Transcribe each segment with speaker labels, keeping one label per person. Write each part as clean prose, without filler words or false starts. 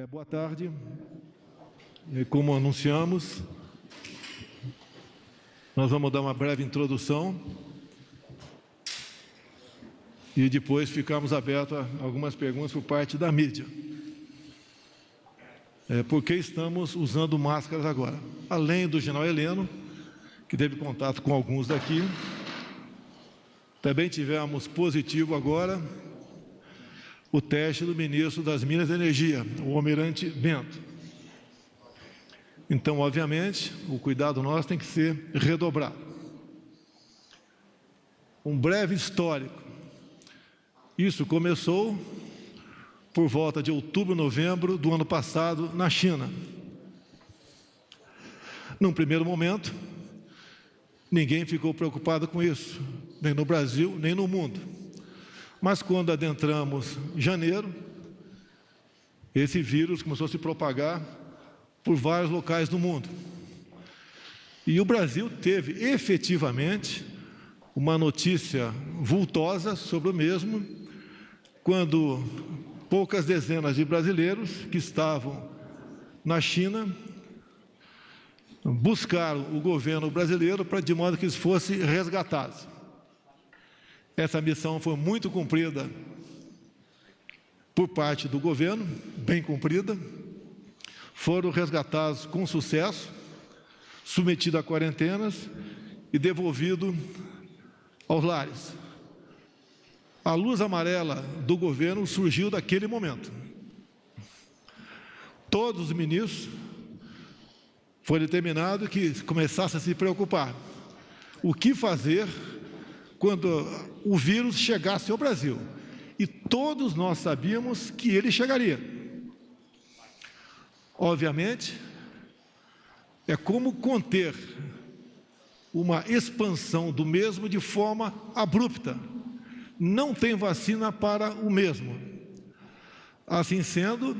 Speaker 1: Boa tarde. Como anunciamos, nós vamos dar uma breve introdução e depois ficamos abertos a algumas perguntas por parte da mídia. Por que estamos usando máscaras agora? Além do general Heleno, que teve contato com alguns daqui, também tivemos positivo agora o teste do ministro das Minas e Energia, o Almirante Bento. Então, obviamente, o cuidado nosso tem que ser redobrado. Um breve histórico. Isso começou por volta de outubro, novembro do ano passado, na China. Num primeiro momento, ninguém ficou preocupado com isso, nem no Brasil, nem no mundo. Mas quando adentramos janeiro, esse vírus começou a se propagar por vários locais do mundo. E o Brasil teve efetivamente uma notícia vultosa sobre o mesmo, quando poucas dezenas de brasileiros que estavam na China buscaram o governo brasileiro de modo que eles fossem resgatados. Essa missão foi muito cumprida por parte do governo, bem cumprida. Foram resgatados com sucesso, submetidos a quarentenas e devolvidos aos lares. A luz amarela do governo surgiu daquele momento. Todos os ministros foi determinado que começassem a se preocupar. O que fazer quando o vírus chegasse ao Brasil? E todos nós sabíamos que ele chegaria. Obviamente, é como conter uma expansão do mesmo de forma abrupta. Não tem vacina para o mesmo. Assim sendo,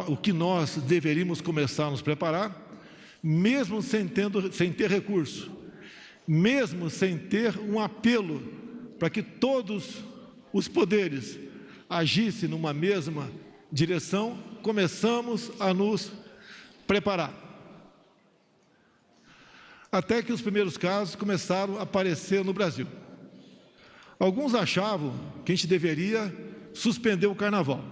Speaker 1: o que nós deveríamos começar a nos preparar, mesmo sem ter recurso, mesmo sem ter um apelo para que todos os poderes agissem numa mesma direção, começamos a nos preparar. Até que os primeiros casos começaram a aparecer no Brasil. Alguns achavam que a gente deveria suspender o carnaval.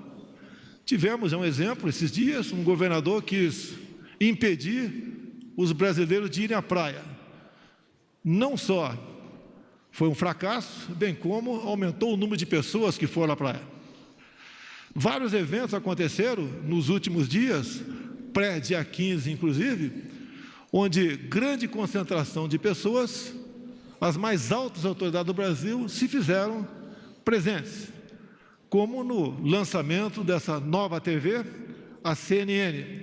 Speaker 1: Tivemos um exemplo, esses dias, um governador quis impedir os brasileiros de irem à praia. Não só foi um fracasso, bem como aumentou o número de pessoas que foram à praia. Vários eventos aconteceram nos últimos dias, pré-dia 15 inclusive, onde grande concentração de pessoas, as mais altas autoridades do Brasil, se fizeram presentes, como no lançamento dessa nova TV, a CNN.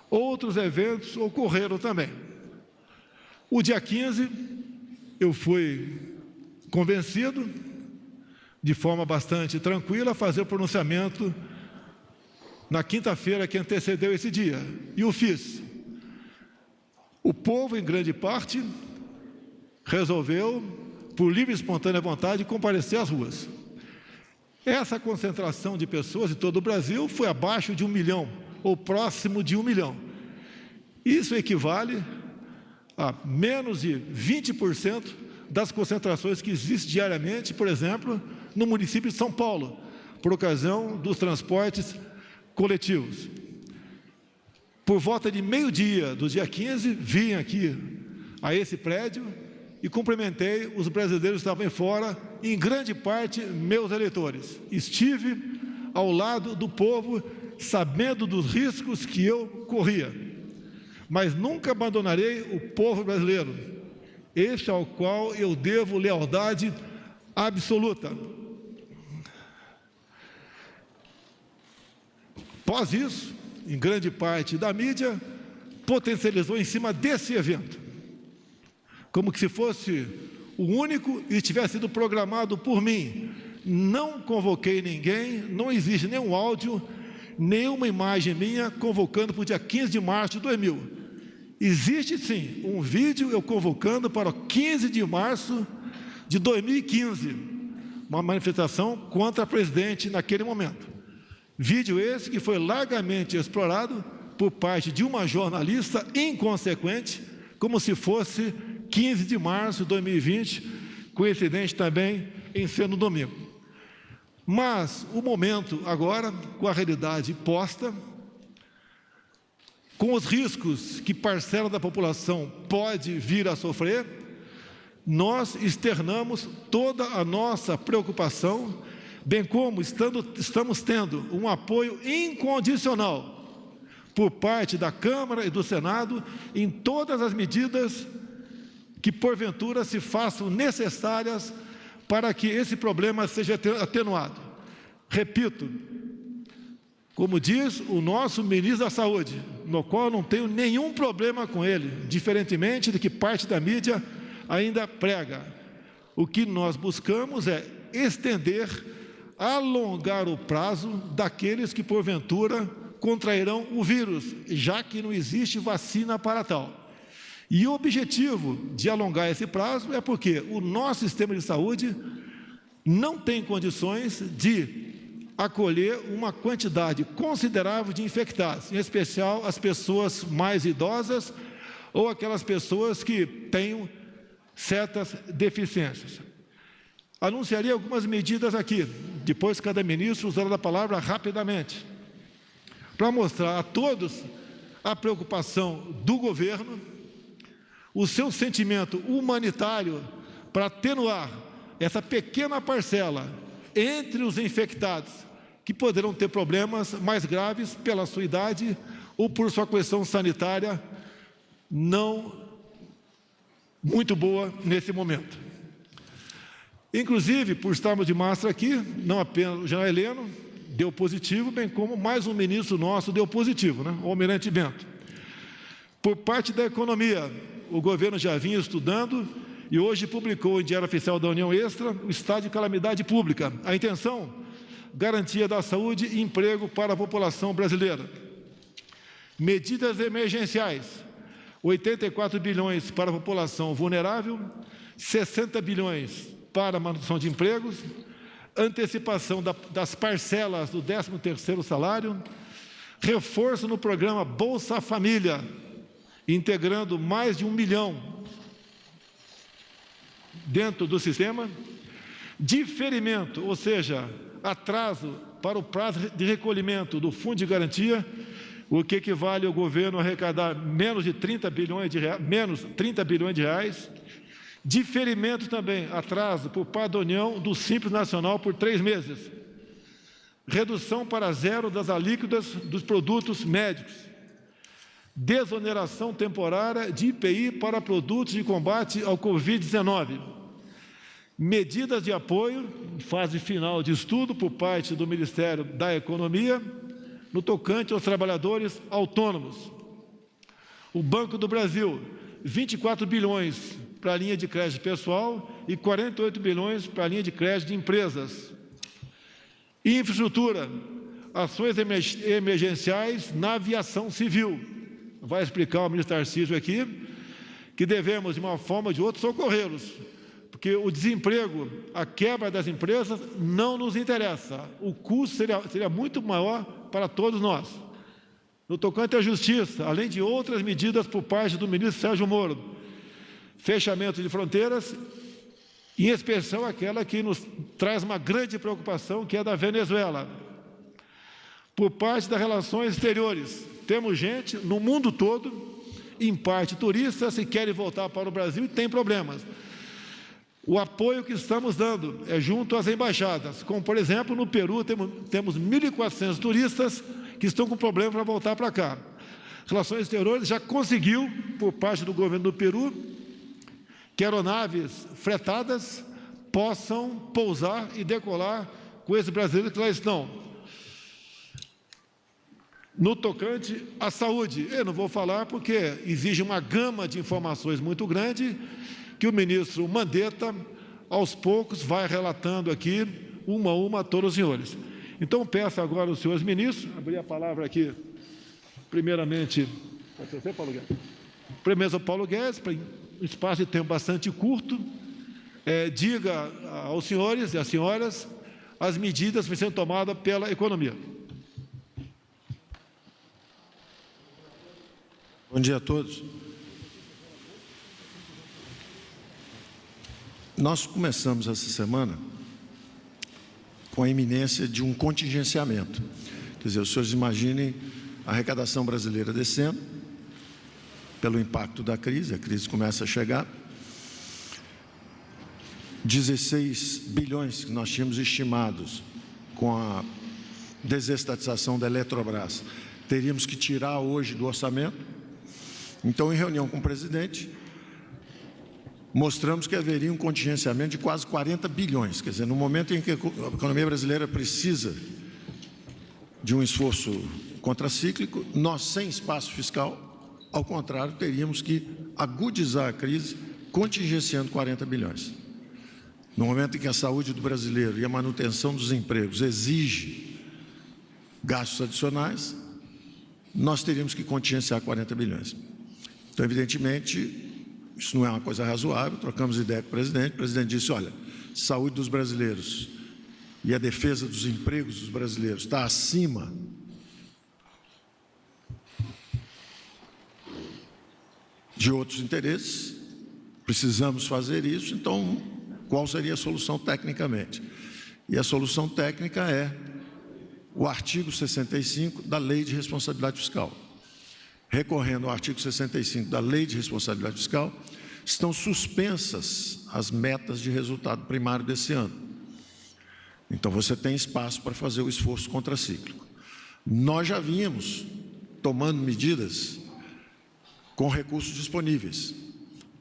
Speaker 1: Outros eventos ocorreram também. O dia 15, eu fui convencido, de forma bastante tranquila, a fazer o pronunciamento na quinta-feira que antecedeu esse dia. E o fiz. O povo, em grande parte, resolveu, por livre e espontânea vontade, comparecer às ruas. Essa concentração de pessoas em todo o Brasil foi abaixo de 1 milhão, ou próximo de 1 milhão. Isso equivale a menos de 20% das concentrações que existem diariamente, por exemplo, no município de São Paulo, por ocasião dos transportes coletivos. Por volta de meio-dia do dia 15, vim aqui a esse prédio e cumprimentei os brasileiros que estavam fora, em grande parte meus eleitores. Estive ao lado do povo, sabendo dos riscos que eu corria. Mas nunca abandonarei o povo brasileiro, este ao qual eu devo lealdade absoluta. Após isso, em grande parte da mídia, potencializou em cima desse evento, como que se fosse o único e tivesse sido programado por mim. Não convoquei ninguém, não existe nenhum áudio, nenhuma imagem minha convocando para o dia 15 de março de 2000. Existe sim um vídeo eu convocando para o 15 de março de 2015, uma manifestação contra a presidente naquele momento. Vídeo esse que foi largamente explorado por parte de uma jornalista inconsequente, como se fosse 15 de março de 2020, coincidente também em ser no domingo. Mas o momento agora, com a realidade posta, com os riscos que parcela da população pode vir a sofrer, nós externamos toda a nossa preocupação, bem como estamos tendo um apoio incondicional por parte da Câmara e do Senado em todas as medidas que porventura se façam necessárias para que esse problema seja atenuado. Repito, como diz o nosso ministro da Saúde, no qual eu não tenho nenhum problema com ele, diferentemente de que parte da mídia ainda prega. O que nós buscamos é estender, alongar o prazo daqueles que porventura contrairão o vírus, já que não existe vacina para tal. E o objetivo de alongar esse prazo é porque o nosso sistema de saúde não tem condições de acolher uma quantidade considerável de infectados, em especial as pessoas mais idosas ou aquelas pessoas que tenham certas deficiências. Anunciaria algumas medidas aqui, depois cada ministro usará a palavra rapidamente, para mostrar a todos a preocupação do governo, o seu sentimento humanitário para atenuar essa pequena parcela entre os infectados que poderão ter problemas mais graves pela sua idade ou por sua questão sanitária não muito boa nesse momento. Inclusive, por estarmos de máscara aqui, não apenas o general Heleno deu positivo, bem como mais um ministro nosso deu positivo, o Almirante Bento. Por parte da economia, o governo já vinha estudando e hoje publicou em Diário Oficial da União Extra o estado de calamidade pública. A intenção, garantia da saúde e emprego para a população brasileira. Medidas emergenciais, 84 bilhões para a população vulnerável, 60 bilhões para a manutenção de empregos, antecipação das parcelas do 13º salário, reforço no programa Bolsa Família, integrando mais de 1 milhão dentro do sistema, diferimento, ou seja, atraso para o prazo de recolhimento do Fundo de Garantia, o que equivale ao governo arrecadar menos 30 bilhões de reais, diferimento também, atraso por parte da União do Simples Nacional por 3 meses, redução para zero das alíquotas dos produtos médicos, desoneração temporária de IPI para produtos de combate ao Covid-19, medidas de apoio, fase final de estudo por parte do Ministério da Economia, no tocante aos trabalhadores autônomos. O Banco do Brasil, 24 bilhões para a linha de crédito pessoal e 48 bilhões para a linha de crédito de empresas. Infraestrutura, ações emergenciais na aviação civil. Vai explicar o ministro Tarcísio aqui que devemos, de uma forma ou de outra, socorrê-los, porque o desemprego, a quebra das empresas não nos interessa. O custo seria muito maior para todos nós. No tocante à justiça, além de outras medidas por parte do ministro Sérgio Moro, fechamento de fronteiras, em especial aquela que nos traz uma grande preocupação, que é da Venezuela. Por parte das relações exteriores, temos gente no mundo todo, em parte turistas, que querem voltar para o Brasil e tem problemas. O apoio que estamos dando é junto às embaixadas, como, por exemplo, no Peru, temos 1.400 turistas que estão com problema para voltar para cá. Relações Exteriores já conseguiu, por parte do governo do Peru, que aeronaves fretadas possam pousar e decolar com esses brasileiros que lá estão. No tocante à saúde, eu não vou falar porque exige uma gama de informações muito grande, que o ministro Mandetta, aos poucos, vai relatando aqui, uma a uma, a todos os senhores. Então, peço agora aos senhores ministros, abrir a palavra aqui, primeiramente, primeiro ao Paulo Guedes, para um espaço de tempo bastante curto, diga aos senhores e às senhoras as medidas que vão sendo tomadas pela economia.
Speaker 2: Bom dia a todos. Nós começamos essa semana com a iminência de um contingenciamento. Quer dizer, os senhores imaginem a arrecadação brasileira descendo pelo impacto da crise, a crise começa a chegar. 16 bilhões que nós tínhamos estimados com a desestatização da Eletrobras, teríamos que tirar hoje do orçamento. Então, em reunião com o presidente, mostramos que haveria um contingenciamento de quase 40 bilhões. Quer dizer, no momento em que a economia brasileira precisa de um esforço contracíclico, nós, sem espaço fiscal, ao contrário, teríamos que agudizar a crise, contingenciando 40 bilhões. No momento em que a saúde do brasileiro e a manutenção dos empregos exige gastos adicionais, nós teríamos que contingenciar 40 bilhões. Então, evidentemente, isso não é uma coisa razoável. Trocamos ideia com o presidente disse, olha, saúde dos brasileiros e a defesa dos empregos dos brasileiros está acima de outros interesses, precisamos fazer isso, então qual seria a solução tecnicamente? E a solução técnica é o artigo 65 da Lei de Responsabilidade Fiscal. Recorrendo ao artigo 65 da Lei de Responsabilidade Fiscal, estão suspensas as metas de resultado primário desse ano. Então, você tem espaço para fazer o esforço contracíclico. Nós já vínhamos tomando medidas com recursos disponíveis.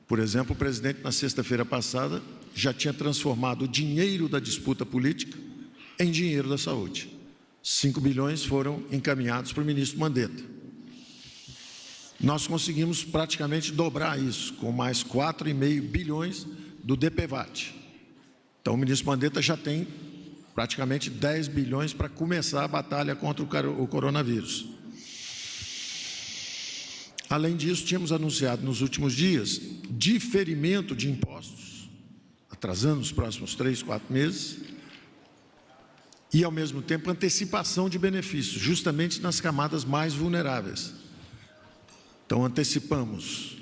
Speaker 2: Por exemplo, o presidente, na sexta-feira passada, já tinha transformado o dinheiro da disputa política em dinheiro da saúde. 5 bilhões foram encaminhados para o ministro Mandetta. Nós conseguimos praticamente dobrar isso, com mais 4,5 bilhões do DPVAT. Então, o ministro Mandetta já tem praticamente 10 bilhões para começar a batalha contra o coronavírus. Além disso, tínhamos anunciado nos últimos dias diferimento de impostos, atrasando os próximos 3, 4 meses, e, ao mesmo tempo, antecipação de benefícios, justamente nas camadas mais vulneráveis. Então, antecipamos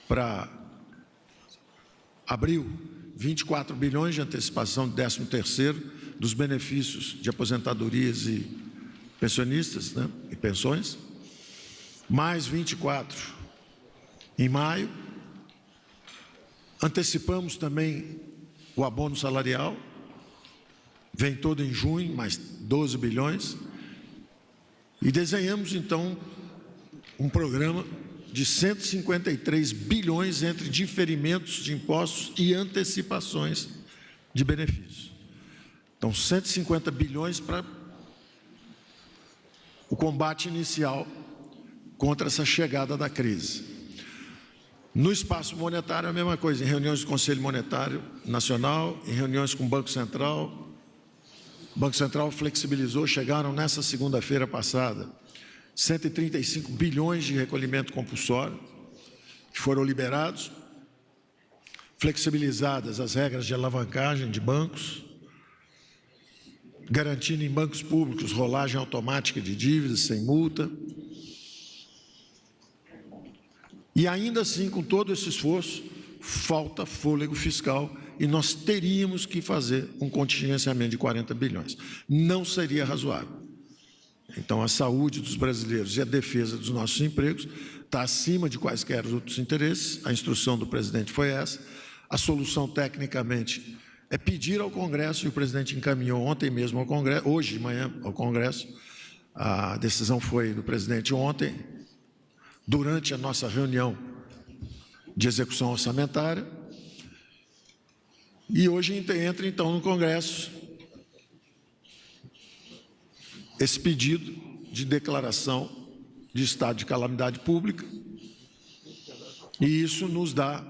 Speaker 2: para abril 24 bilhões de antecipação de 13º dos benefícios de aposentadorias e pensionistas, né, e pensões, mais 24 em maio. Antecipamos também o abono salarial, vem todo em junho, mais 12 bilhões, e desenhamos, então, um programa de 153 bilhões entre diferimentos de impostos e antecipações de benefícios. Então, 150 bilhões para o combate inicial contra essa chegada da crise. No espaço monetário, a mesma coisa, em reuniões do Conselho Monetário Nacional, em reuniões com o Banco Central. O Banco Central flexibilizou, chegaram nessa segunda-feira passada 135 bilhões de recolhimento compulsório, que foram liberados, flexibilizadas as regras de alavancagem de bancos, garantindo em bancos públicos rolagem automática de dívidas sem multa. E ainda assim, com todo esse esforço, falta fôlego fiscal e nós teríamos que fazer um contingenciamento de 40 bilhões. Não seria razoável. Então, a saúde dos brasileiros e a defesa dos nossos empregos está acima de quaisquer outros interesses. A instrução do presidente foi essa. A solução, tecnicamente, é pedir ao Congresso, e o presidente encaminhou ontem mesmo ao Congresso, hoje de manhã ao Congresso. A decisão foi do presidente ontem, durante a nossa reunião de execução orçamentária. E hoje entra, então, no Congresso esse pedido de declaração de estado de calamidade pública, e isso nos dá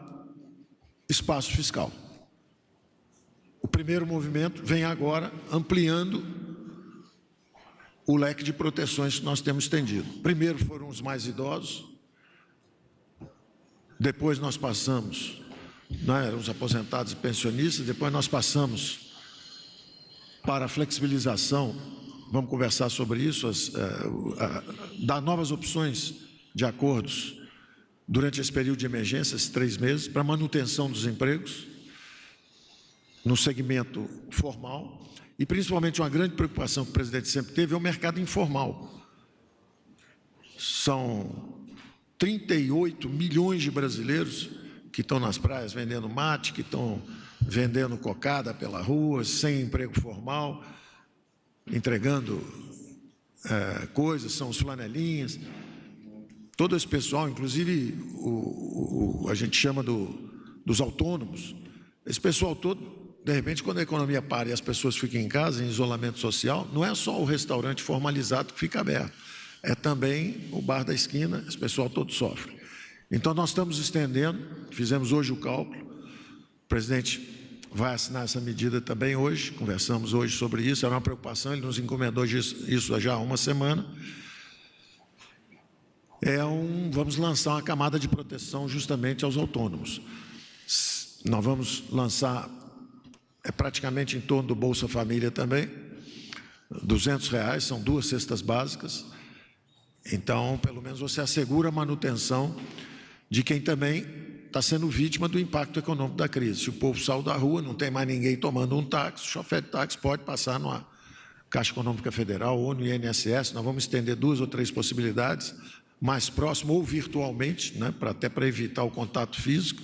Speaker 2: espaço fiscal. O primeiro movimento vem agora ampliando o leque de proteções que nós temos estendido. Primeiro foram os mais idosos, depois nós passamos, os aposentados e pensionistas, depois nós passamos para a flexibilização. Vamos conversar sobre isso, dar novas opções de acordos durante esse período de emergência, esses 3 meses, para manutenção dos empregos no segmento formal e, principalmente, uma grande preocupação que o presidente sempre teve é o mercado informal. São 38 milhões de brasileiros que estão nas praias vendendo mate, que estão vendendo cocada pela rua, sem emprego formal, entregando coisas, são os flanelinhas. Todo esse pessoal, inclusive a gente chama dos autônomos, esse pessoal todo, de repente, quando a economia para e as pessoas ficam em casa, em isolamento social, não é só o restaurante formalizado que fica aberto, é também o bar da esquina, esse pessoal todo sofre. Então, nós estamos estendendo, fizemos hoje o cálculo, o presidente vai assinar essa medida também hoje, conversamos hoje sobre isso, era uma preocupação, ele nos encomendou isso já há uma semana. Vamos lançar uma camada de proteção justamente aos autônomos. Nós vamos lançar, praticamente em torno do Bolsa Família também, R$200, são 2 cestas básicas. Então, pelo menos você assegura a manutenção de quem também está sendo vítima do impacto econômico da crise. Se o povo saiu da rua, não tem mais ninguém tomando um táxi, o chofer de táxi pode passar numa Caixa Econômica Federal ou no INSS. Nós vamos estender 2 ou 3 possibilidades, mais próximo ou virtualmente, né, até para evitar o contato físico.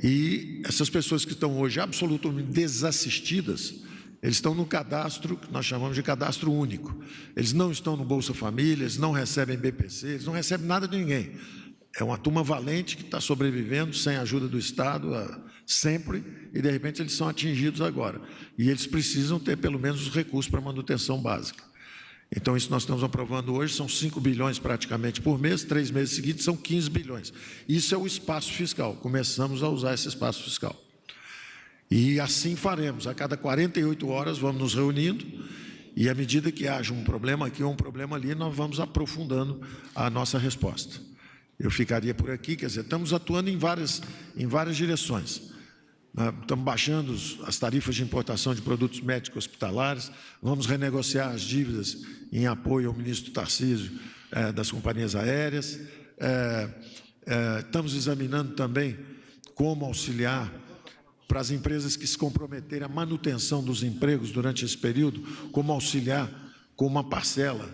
Speaker 2: E essas pessoas que estão hoje absolutamente desassistidas, eles estão no cadastro, que nós chamamos de cadastro único. Eles não estão no Bolsa Família, eles não recebem BPC, eles não recebem nada de ninguém. É uma turma valente que está sobrevivendo sem a ajuda do Estado sempre, e de repente eles são atingidos agora. E eles precisam ter pelo menos os recursos para manutenção básica. Então, isso nós estamos aprovando hoje, são 5 bilhões praticamente por mês, 3 meses seguidos são 15 bilhões. Isso é o espaço fiscal, começamos a usar esse espaço fiscal. E assim faremos, a cada 48 horas vamos nos reunindo, e à medida que haja um problema aqui ou um problema ali, nós vamos aprofundando a nossa resposta. Eu ficaria por aqui, quer dizer, estamos atuando em várias direções. Estamos baixando as tarifas de importação de produtos médicos hospitalares, vamos renegociar as dívidas em apoio ao ministro Tarcísio das companhias aéreas, estamos examinando também como auxiliar para as empresas que se comprometerem à manutenção dos empregos durante esse período, como auxiliar com uma parcela,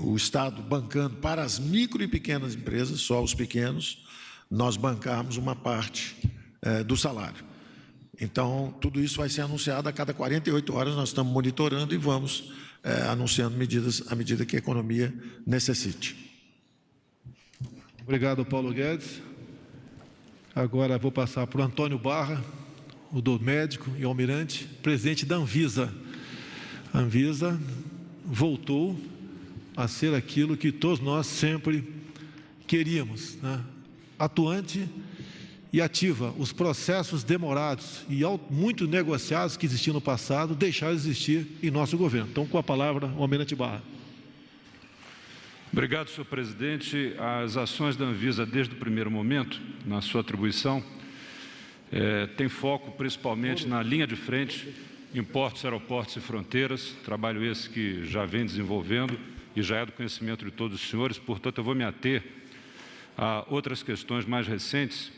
Speaker 2: o Estado bancando para as micro e pequenas empresas, só os pequenos, nós bancarmos uma parte do salário. Então, tudo isso vai ser anunciado a cada 48 horas, nós estamos monitorando e vamos anunciando medidas à medida que a economia necessite.
Speaker 1: Obrigado, Paulo Guedes. Agora vou passar para o Antônio Barra, o do médico e almirante, presidente da Anvisa. A Anvisa voltou a ser aquilo que todos nós sempre queríamos, né? Atuante e ativa. Os processos demorados e muito negociados que existiam no passado deixaram de existir em nosso governo. Então, com a palavra, o almirante Barra.
Speaker 3: Obrigado, senhor presidente. As ações da Anvisa, desde o primeiro momento, na sua atribuição, tem foco principalmente na linha de frente, em portos, aeroportos e fronteiras, trabalho esse que já vem desenvolvendo e já é do conhecimento de todos os senhores, portanto, eu vou me ater a outras questões mais recentes,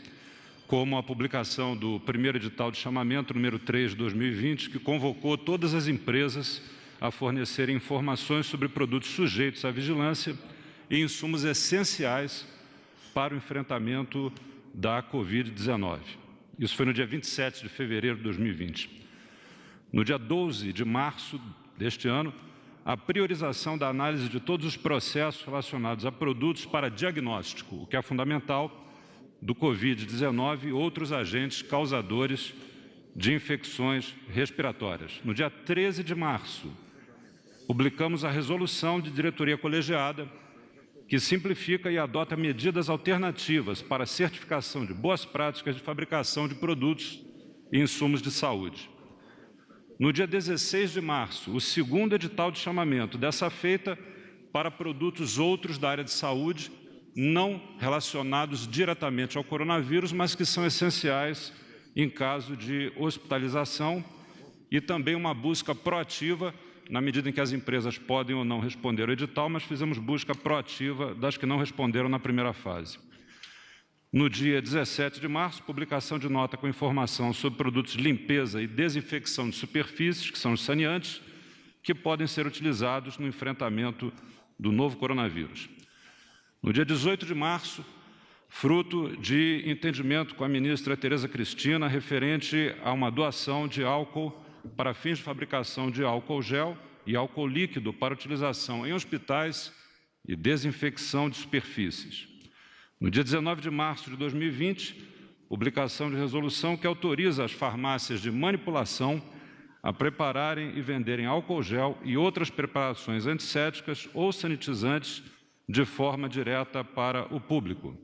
Speaker 3: como a publicação do primeiro edital de chamamento, número 3 de 2020, que convocou todas as empresas a fornecerem informações sobre produtos sujeitos à vigilância e insumos essenciais para o enfrentamento da Covid-19. Isso foi no dia 27 de fevereiro de 2020. No dia 12 de março deste ano, a priorização da análise de todos os processos relacionados a produtos para diagnóstico, o que é fundamental, do Covid-19 e outros agentes causadores de infecções respiratórias. No dia 13 de março, publicamos a resolução de diretoria colegiada que simplifica e adota medidas alternativas para a certificação de boas práticas de fabricação de produtos e insumos de saúde. No dia 16 de março, o segundo edital de chamamento, dessa feita para produtos outros da área de saúde, não relacionados diretamente ao coronavírus, mas que são essenciais em caso de hospitalização, e também uma busca proativa na medida em que as empresas podem ou não responder ao edital, mas fizemos busca proativa das que não responderam na primeira fase. No dia 17 de março, publicação de nota com informação sobre produtos de limpeza e desinfecção de superfícies, que são os saneantes, que podem ser utilizados no enfrentamento do novo coronavírus. No dia 18 de março, fruto de entendimento com a ministra Tereza Cristina, referente a uma doação de álcool para fins de fabricação de álcool gel e álcool líquido para utilização em hospitais e desinfecção de superfícies. No dia 19 de março de 2020, publicação de resolução que autoriza as farmácias de manipulação a prepararem e venderem álcool gel e outras preparações antissépticas ou sanitizantes de forma direta para o público.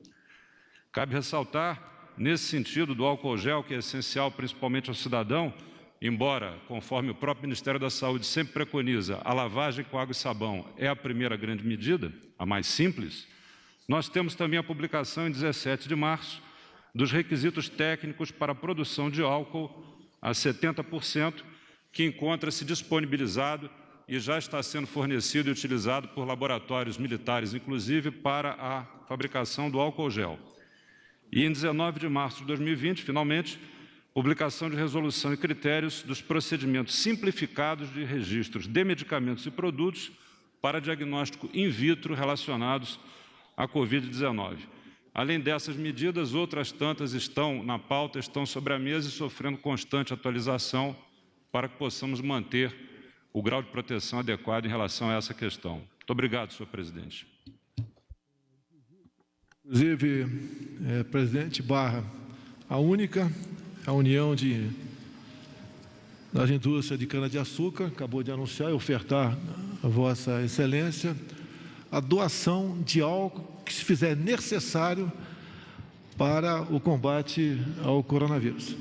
Speaker 3: Cabe ressaltar, nesse sentido do álcool gel, que é essencial principalmente ao cidadão, embora, conforme o próprio Ministério da Saúde sempre preconiza, a lavagem com água e sabão é a primeira grande medida, a mais simples, nós temos também a publicação em 17 de março dos requisitos técnicos para a produção de álcool a 70%, que encontra-se disponibilizado e já está sendo fornecido e utilizado por laboratórios militares, inclusive, para a fabricação do álcool gel. E em 19 de março de 2020, finalmente, publicação de resolução e critérios dos procedimentos simplificados de registros de medicamentos e produtos para diagnóstico in vitro relacionados à Covid-19. Além dessas medidas, outras tantas estão na pauta, estão sobre a mesa e sofrendo constante atualização para que possamos manter o grau de proteção adequado em relação a essa questão. Muito obrigado, senhor presidente.
Speaker 1: Inclusive, presidente Barra, a União das Indústrias de Cana-de-Açúcar acabou de anunciar e ofertar a Vossa Excelência a doação de álcool que se fizer necessário para o combate ao coronavírus.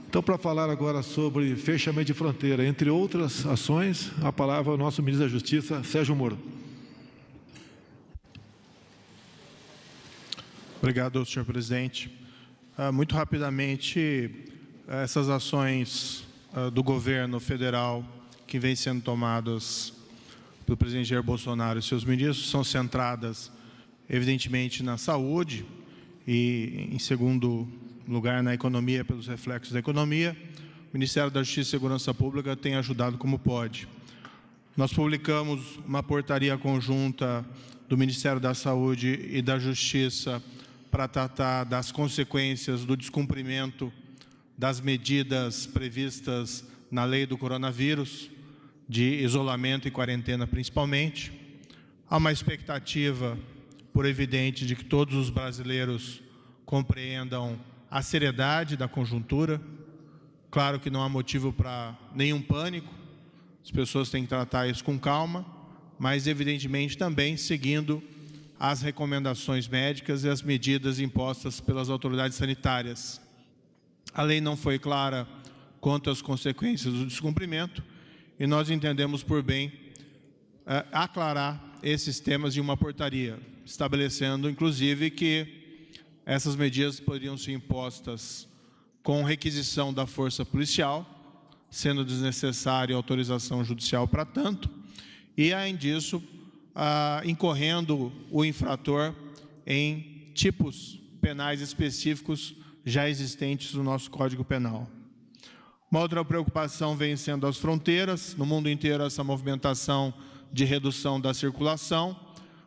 Speaker 1: Então, para falar agora sobre fechamento de fronteira, entre outras ações, a palavra ao nosso ministro da Justiça, Sérgio Moro.
Speaker 4: Obrigado, senhor presidente. Muito rapidamente, essas ações do governo federal que vêm sendo tomadas pelo presidente Jair Bolsonaro e seus ministros são centradas, evidentemente, na saúde e, em segundo lugar, na economia, pelos reflexos da economia. O Ministério da Justiça e Segurança Pública tem ajudado como pode. Nós publicamos uma portaria conjunta do Ministério da Saúde e da Justiça para tratar das consequências do descumprimento das medidas previstas na lei do coronavírus, de isolamento e quarentena principalmente. Há uma expectativa, por evidente, de que todos os brasileiros compreendam a seriedade da conjuntura. Claro que não há motivo para nenhum pânico, as pessoas têm que tratar isso com calma, mas evidentemente também seguindo as recomendações médicas e as medidas impostas pelas autoridades sanitárias. A lei não foi clara quanto às consequências do descumprimento e nós entendemos por bem aclarar esses temas em uma portaria, estabelecendo inclusive que essas medidas poderiam ser impostas com requisição da força policial, sendo desnecessária autorização judicial para tanto, e além disso, incorrendo o infrator em tipos penais específicos já existentes no nosso Código Penal. Uma outra preocupação vem sendo as fronteiras. No mundo inteiro, essa movimentação de redução da circulação.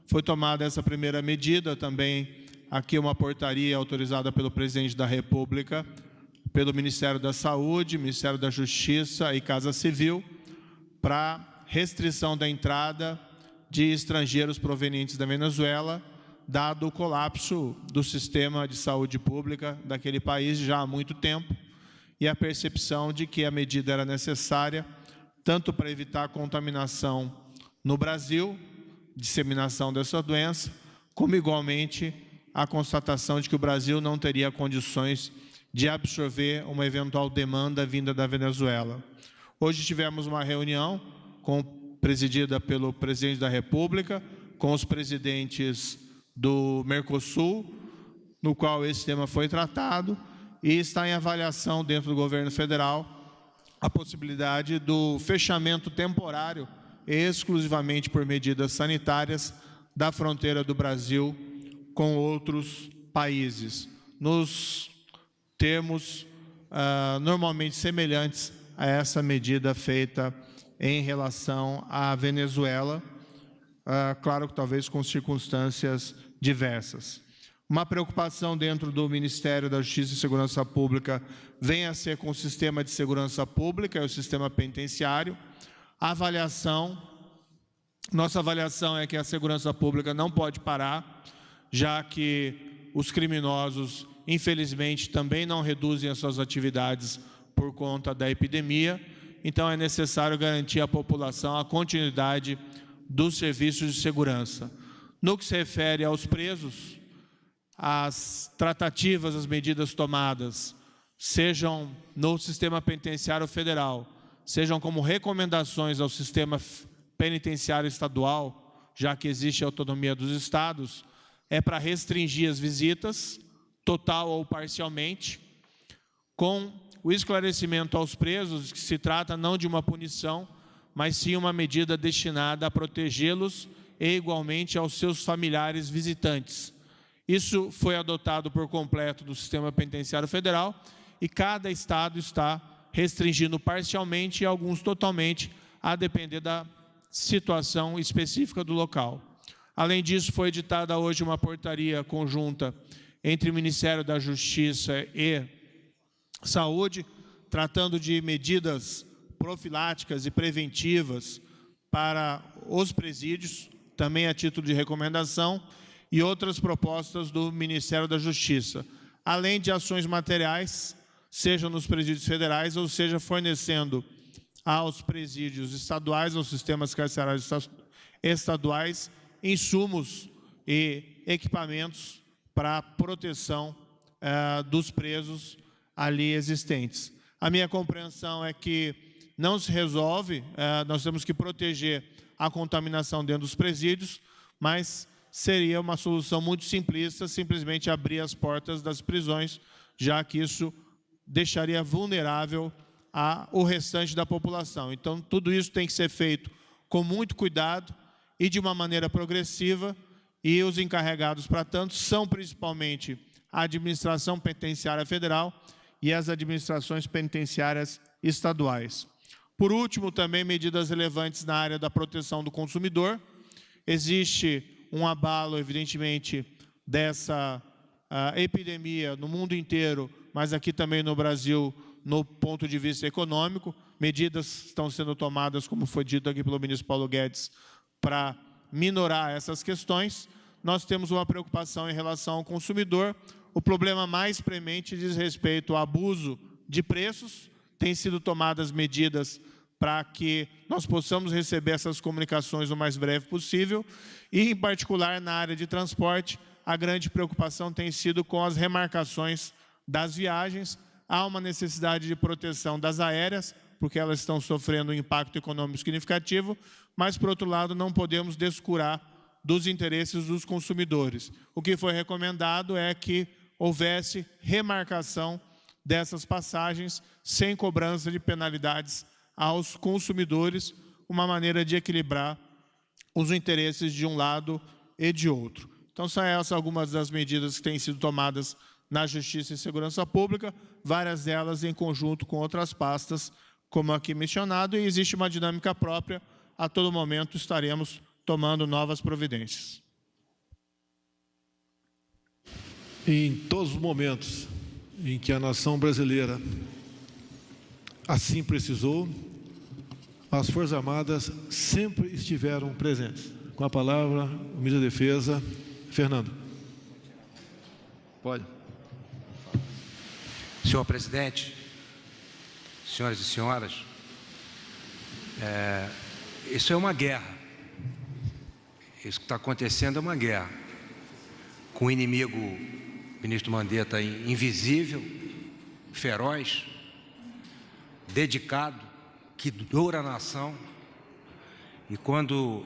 Speaker 4: Foi tomada essa primeira medida também, aqui uma portaria autorizada pelo Presidente da República, pelo Ministério da Saúde, Ministério da Justiça e Casa Civil, para restrição da entrada de estrangeiros provenientes da Venezuela, dado o colapso do sistema de saúde pública daquele país já há muito tempo, e a percepção de que a medida era necessária, tanto para evitar a contaminação no Brasil, disseminação dessa doença, como igualmente a constatação de que o Brasil não teria condições de absorver uma eventual demanda vinda da Venezuela. Hoje tivemos uma reunião presidida pelo Presidente da República, com os presidentes do Mercosul, no qual esse tema foi tratado, e está em avaliação dentro do governo federal a possibilidade do fechamento temporário, exclusivamente por medidas sanitárias, da fronteira do Brasil com outros países, nos termos normalmente semelhantes a essa medida feita em relação à Venezuela, claro que talvez com circunstâncias diversas. Uma preocupação dentro do Ministério da Justiça e Segurança Pública vem a ser com o sistema de segurança pública e o sistema penitenciário. A nossa avaliação é que a segurança pública não pode parar, já que os criminosos, infelizmente, também não reduzem as suas atividades por conta da epidemia. Então, é necessário garantir à população a continuidade dos serviços de segurança. No que se refere aos presos, as tratativas, as medidas tomadas, sejam no sistema penitenciário federal, sejam como recomendações ao sistema penitenciário estadual, já que existe a autonomia dos estados, é para restringir as visitas, total ou parcialmente, com o esclarecimento aos presos que se trata não de uma punição, mas sim uma medida destinada a protegê-los e igualmente aos seus familiares visitantes. Isso foi adotado por completo do sistema penitenciário federal e cada estado está restringindo parcialmente e alguns totalmente, a depender da situação específica do local. Além disso, foi editada hoje uma portaria conjunta entre o Ministério da Justiça e Saúde, tratando de medidas profiláticas e preventivas para os presídios, também a título de recomendação, e outras propostas do Ministério da Justiça, além de ações materiais, seja nos presídios federais, ou seja, fornecendo aos presídios estaduais, aos sistemas carcerários estaduais, insumos e equipamentos para a proteção dos presos ali existentes. A minha compreensão é que não se resolve, nós temos que proteger a contaminação dentro dos presídios, mas seria uma solução muito simplista, simplesmente abrir as portas das prisões, já que isso deixaria vulnerável o restante da população. Então, tudo isso tem que ser feito com muito cuidado e de uma maneira progressiva, e os encarregados, para tanto, são principalmente a administração penitenciária federal e as administrações penitenciárias estaduais. Por último, também medidas relevantes na área da proteção do consumidor. Existe um abalo, evidentemente, dessa epidemia no mundo inteiro, mas aqui também no Brasil, no ponto de vista econômico. Medidas estão sendo tomadas, como foi dito aqui pelo ministro Paulo Guedes, para minorar essas questões. Nós temos uma preocupação em relação ao consumidor. O problema mais premente diz respeito ao abuso de preços. Têm sido tomadas medidas para que nós possamos receber essas comunicações o mais breve possível. E, em particular, na área de transporte, a grande preocupação tem sido com as remarcações das viagens. Há uma necessidade de proteção das aéreas, porque elas estão sofrendo um impacto econômico significativo, mas, por outro lado, não podemos descurar dos interesses dos consumidores. O que foi recomendado é que houvesse remarcação dessas passagens sem cobrança de penalidades aos consumidores, uma maneira de equilibrar os interesses de um lado e de outro. Então, são essas algumas das medidas que têm sido tomadas na Justiça e Segurança Pública, várias delas em conjunto com outras pastas, como aqui mencionado, e existe uma dinâmica própria. A todo momento estaremos tomando novas providências.
Speaker 1: Em todos os momentos em que a nação brasileira assim precisou, as Forças Armadas sempre estiveram presentes. Com a palavra, o ministro da Defesa, Fernando. Pode.
Speaker 5: Senhor presidente, senhoras e senhoras, isso é uma guerra. Isso que está acontecendo é uma guerra. Com o inimigo, ministro Mandetta, invisível, feroz, dedicado, que dura a nação. E quando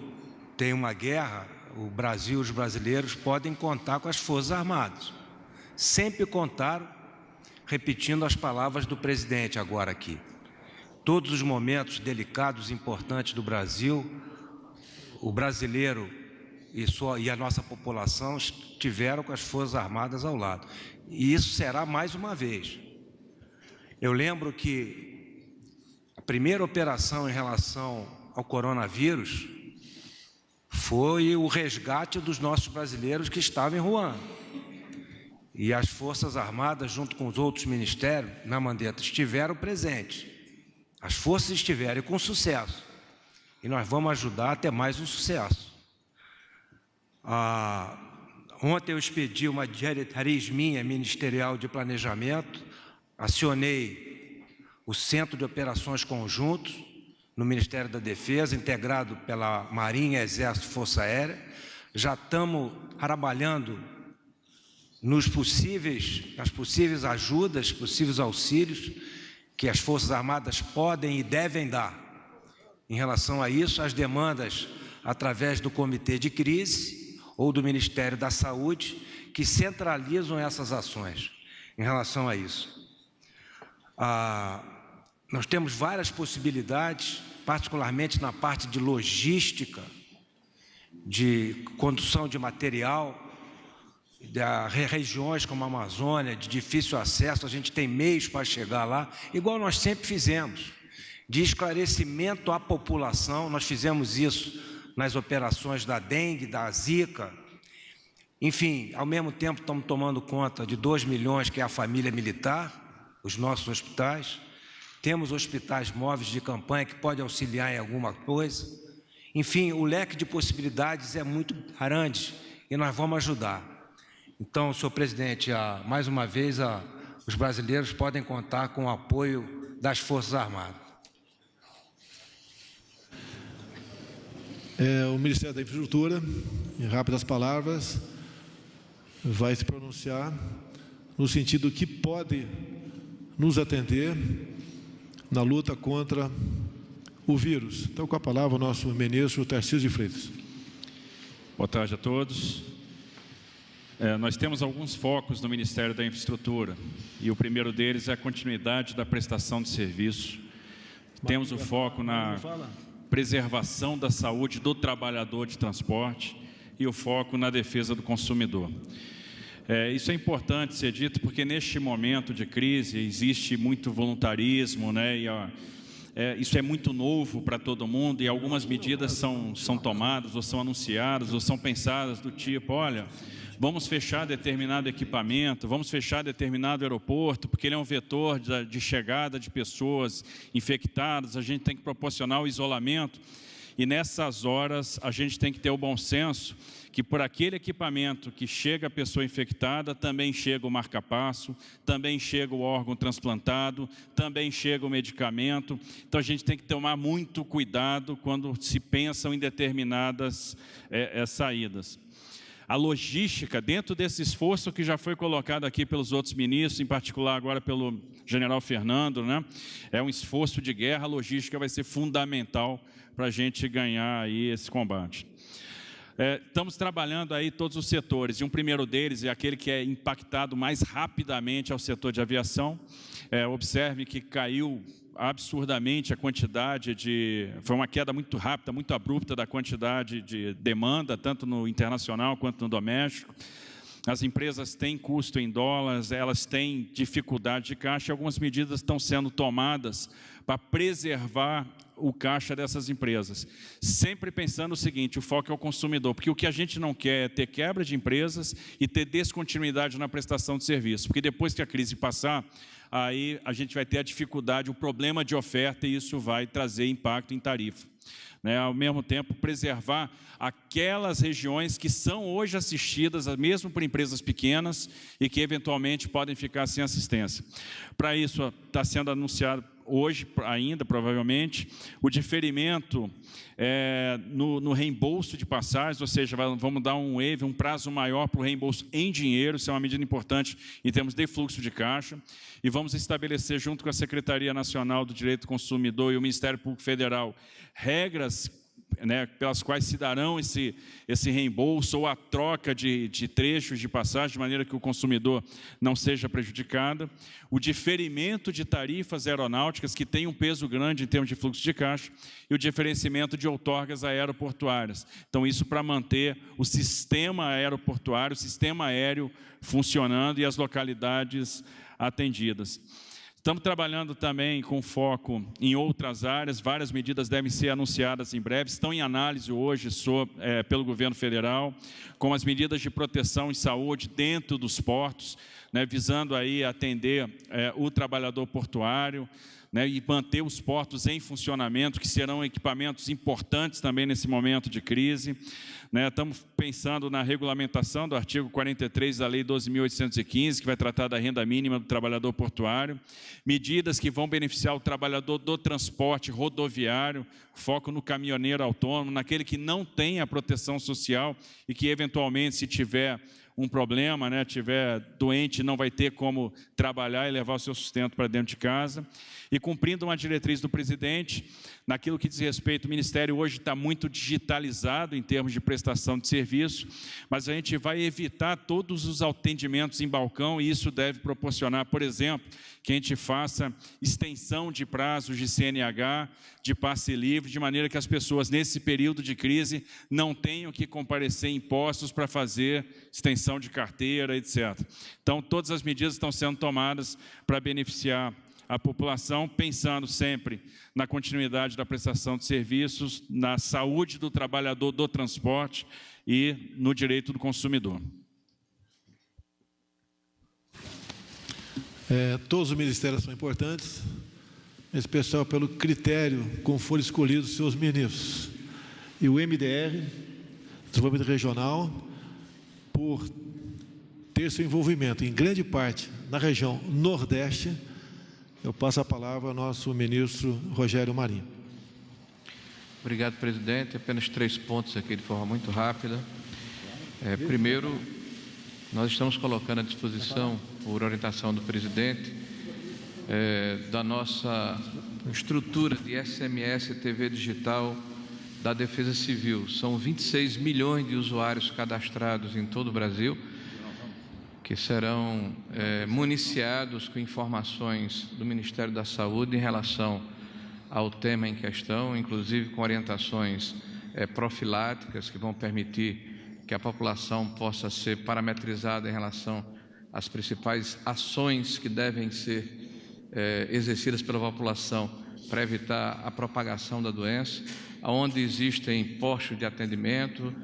Speaker 5: tem uma guerra, o Brasil e os brasileiros podem contar com as Forças Armadas. Sempre contaram, repetindo as palavras do presidente agora aqui. todos os momentos delicados e importantes do Brasil, o brasileiro e a nossa população estiveram com as Forças Armadas ao lado. E isso será mais uma vez. Eu lembro que a primeira operação em relação ao coronavírus foi o resgate dos nossos brasileiros que estavam em Wuhan. E as Forças Armadas, junto com os outros ministérios, na Mandetta, estiveram presentes. As forças estiveram com sucesso. E nós vamos ajudar a ter mais um sucesso. Ontem eu expedi uma diretriz minha, ministerial de planejamento, acionei o Centro de Operações Conjuntos, no Ministério da Defesa, integrado pela Marinha, Exército e Força Aérea. Já estamos trabalhando nas possíveis ajudas, possíveis auxílios que as Forças Armadas podem e devem dar. Em relação a isso, as demandas através do Comitê de Crise ou do Ministério da Saúde, que centralizam essas ações em relação a isso. Nós temos várias possibilidades, particularmente na parte de logística, de condução de material, de regiões como a Amazônia, de difícil acesso, a gente tem meios para chegar lá, igual nós sempre fizemos, de esclarecimento à população. Nós fizemos isso nas operações da dengue, da zika. Enfim, ao mesmo tempo estamos tomando conta de 2 milhões, que é a família militar, os nossos hospitais. Temos hospitais móveis de campanha que podem auxiliar em alguma coisa. Enfim, o leque de possibilidades é muito grande e nós vamos ajudar. Então, senhor presidente, mais uma vez, os brasileiros podem contar com o apoio das Forças Armadas.
Speaker 1: O Ministério da Infraestrutura, em rápidas palavras, vai se pronunciar no sentido que pode nos atender na luta contra o vírus. Então, com a palavra, o nosso ministro Tarcísio de Freitas.
Speaker 3: Boa tarde a todos. Nós temos alguns focos no Ministério da Infraestrutura, e o primeiro deles é a continuidade da prestação de serviço. Temos o foco na preservação da saúde do trabalhador de transporte e o foco na defesa do consumidor. Isso é importante ser dito porque neste momento de crise existe muito voluntarismo, né? Isso é muito novo para todo mundo e algumas medidas são tomadas ou são anunciadas ou são pensadas do tipo, olha, vamos fechar determinado equipamento, vamos fechar determinado aeroporto, porque ele é um vetor de chegada de pessoas infectadas, a gente tem que proporcionar o isolamento. E nessas horas a gente tem que ter o bom senso que por aquele equipamento que chega a pessoa infectada, também chega o marca-passo, também chega o órgão transplantado, também chega o medicamento. Então a gente tem que tomar muito cuidado quando se pensam em determinadas saídas. A logística, dentro desse esforço que já foi colocado aqui pelos outros ministros, em particular agora pelo general Fernando, né? É um esforço de guerra, a logística vai ser fundamental para a gente ganhar aí esse combate. Estamos trabalhando aí todos os setores, e um primeiro deles é aquele que é impactado mais rapidamente ao setor de aviação. Observe que caiu absurdamente a quantidade foi uma queda muito rápida, muito abrupta da quantidade de demanda, tanto no internacional quanto no doméstico. As empresas têm custo em dólares, elas têm dificuldade de caixa, e algumas medidas estão sendo tomadas para preservar o caixa dessas empresas. Sempre pensando o seguinte, o foco é o consumidor, porque o que a gente não quer é ter quebra de empresas e ter descontinuidade na prestação de serviço, porque depois que a crise passar, aí a gente vai ter a dificuldade, o problema de oferta, e isso vai trazer impacto em tarifa. Ao mesmo tempo, preservar aquelas regiões que são hoje assistidas, mesmo por empresas pequenas, e que eventualmente podem ficar sem assistência. Para isso, está sendo anunciado hoje ainda, provavelmente, o diferimento no reembolso de passagens, ou seja, vamos dar um prazo maior para o reembolso em dinheiro, isso é uma medida importante em termos de fluxo de caixa, e vamos estabelecer, junto com a Secretaria Nacional do Direito do Consumidor e o Ministério Público Federal, regras
Speaker 6: né, pelas quais se darão esse reembolso ou a troca de trechos de passagem, de maneira que o consumidor não seja prejudicado. O diferimento de tarifas aeronáuticas, que tem um peso grande em termos de fluxo de caixa, e o diferenciamento de outorgas aeroportuárias. Então, isso para manter o sistema aeroportuário, o sistema aéreo funcionando e as localidades atendidas. Estamos trabalhando também com foco em outras áreas, várias medidas devem ser anunciadas em breve, estão em análise hoje pelo governo federal, como as medidas de proteção e saúde dentro dos portos, né, visando aí atender o trabalhador portuário, né, e manter os portos em funcionamento, que serão equipamentos importantes também nesse momento de crise. Né, estamos pensando na regulamentação do artigo 43 da Lei 12.815, que vai tratar da renda mínima do trabalhador portuário, medidas que vão beneficiar o trabalhador do transporte rodoviário, foco no caminhoneiro autônomo, naquele que não tem a proteção social e que, eventualmente, se tiver um problema, né, tiver doente, não vai ter como trabalhar e levar o seu sustento para dentro de casa. E cumprindo uma diretriz do presidente, naquilo que diz respeito, o Ministério hoje está muito digitalizado em termos de prestação de serviço, mas a gente vai evitar todos os atendimentos em balcão e isso deve proporcionar, por exemplo, que a gente faça extensão de prazos de CNH, de passe livre, de maneira que as pessoas, nesse período de crise, não tenham que comparecer em postos para fazer extensão de carteira, etc. Então, todas as medidas estão sendo tomadas para beneficiar a população, pensando sempre na continuidade da prestação de serviços, na saúde do trabalhador do transporte e no direito do consumidor.
Speaker 1: Todos os ministérios são importantes, em especial pelo critério como foram escolhidos seus ministros. E o MDR, Desenvolvimento Regional, por ter seu envolvimento em grande parte na região Nordeste, eu passo a palavra ao nosso ministro Rogério Marinho.
Speaker 7: Obrigado, presidente. Apenas 3 pontos aqui de forma muito rápida. Primeiro, nós estamos colocando à disposição, por orientação do presidente, da nossa estrutura de SMS e TV digital da Defesa Civil. São 26 milhões de usuários cadastrados em todo o Brasil, que serão municiados com informações do Ministério da Saúde em relação ao tema em questão, inclusive com orientações profiláticas que vão permitir que a população possa ser parametrizada em relação às principais ações que devem ser exercidas pela população para evitar a propagação da doença, onde existem postos de atendimento,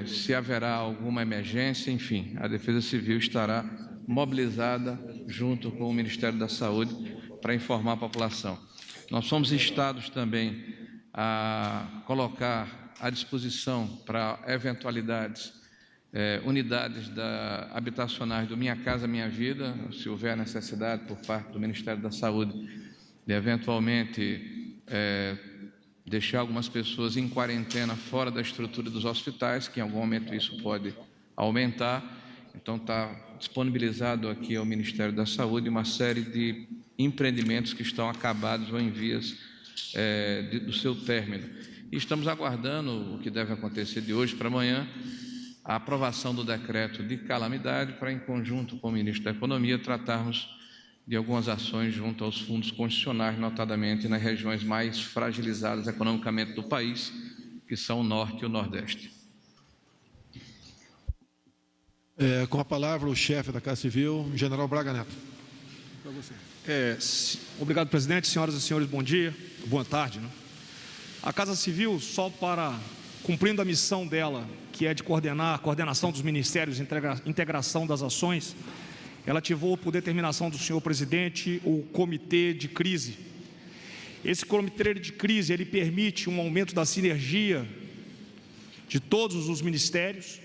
Speaker 7: se haverá alguma emergência, enfim, a Defesa Civil estará mobilizada junto com o Ministério da Saúde para informar a população. Nós fomos instados também a colocar à disposição para eventualidades unidades habitacionais do Minha Casa Minha Vida, se houver necessidade por parte do Ministério da Saúde de eventualmente deixar algumas pessoas em quarentena fora da estrutura dos hospitais, que em algum momento isso pode aumentar. Então, está disponibilizado aqui ao Ministério da Saúde uma série de empreendimentos que estão acabados ou em vias do seu término. E estamos aguardando o que deve acontecer de hoje para amanhã, a aprovação do decreto de calamidade para, em conjunto com o ministro da Economia, tratarmos de algumas ações junto aos fundos constitucionais, notadamente nas regiões mais fragilizadas economicamente do país, que são o Norte e o Nordeste.
Speaker 1: Com a palavra, o chefe da Casa Civil, General Braga Neto.
Speaker 8: Para você. Obrigado, presidente. Senhoras e senhores, bom dia, boa tarde. A Casa Civil, só para cumprindo a missão dela, que é de coordenar a coordenação dos ministérios, integração das ações, ela ativou, por determinação do senhor presidente, o Comitê de Crise. Esse Comitê de Crise, ele permite um aumento da sinergia de todos os ministérios,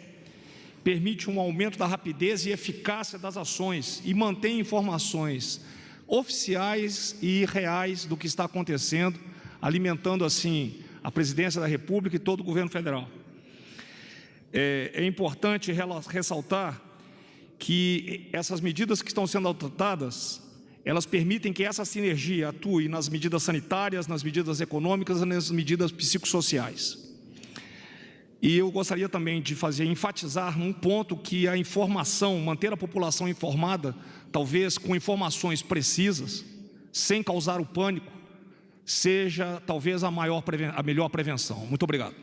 Speaker 8: permite um aumento da rapidez e eficácia das ações e mantém informações oficiais e reais do que está acontecendo, alimentando assim a presidência da República e todo o governo federal. É importante ressaltar que essas medidas que estão sendo adotadas, elas permitem que essa sinergia atue nas medidas sanitárias, nas medidas econômicas e nas medidas psicossociais. E eu gostaria também de enfatizar num ponto que a informação, manter a população informada, talvez com informações precisas, sem causar o pânico, seja talvez a melhor prevenção. Muito obrigado.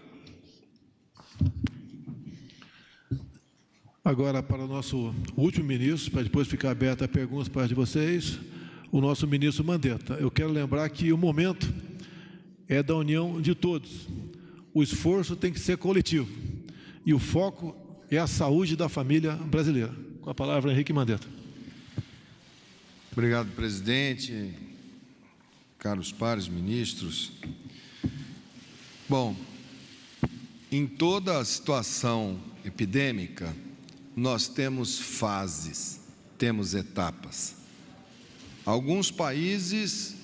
Speaker 1: Agora, para o nosso último ministro, para depois ficar aberta a perguntas para de vocês, o nosso ministro Mandetta. Eu quero lembrar que o momento é da união de todos. O esforço tem que ser coletivo. E o foco é a saúde da família brasileira. Com a palavra, Henrique Mandetta.
Speaker 9: Obrigado, presidente, caros pares ministros. Bom, em toda a situação epidêmica, nós temos fases, temos etapas. Alguns países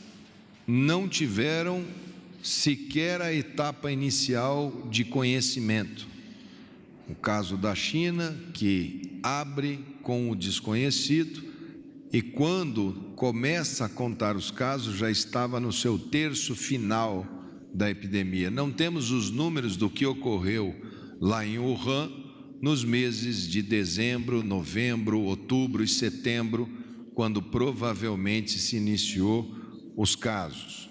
Speaker 9: não tiveram sequer a etapa inicial de conhecimento. O caso da China, que abre com o desconhecido e quando começa a contar os casos, já estava no seu terço final da epidemia. Não temos os números do que ocorreu lá em Wuhan nos meses de dezembro, novembro, outubro e setembro, quando provavelmente se iniciou os casos.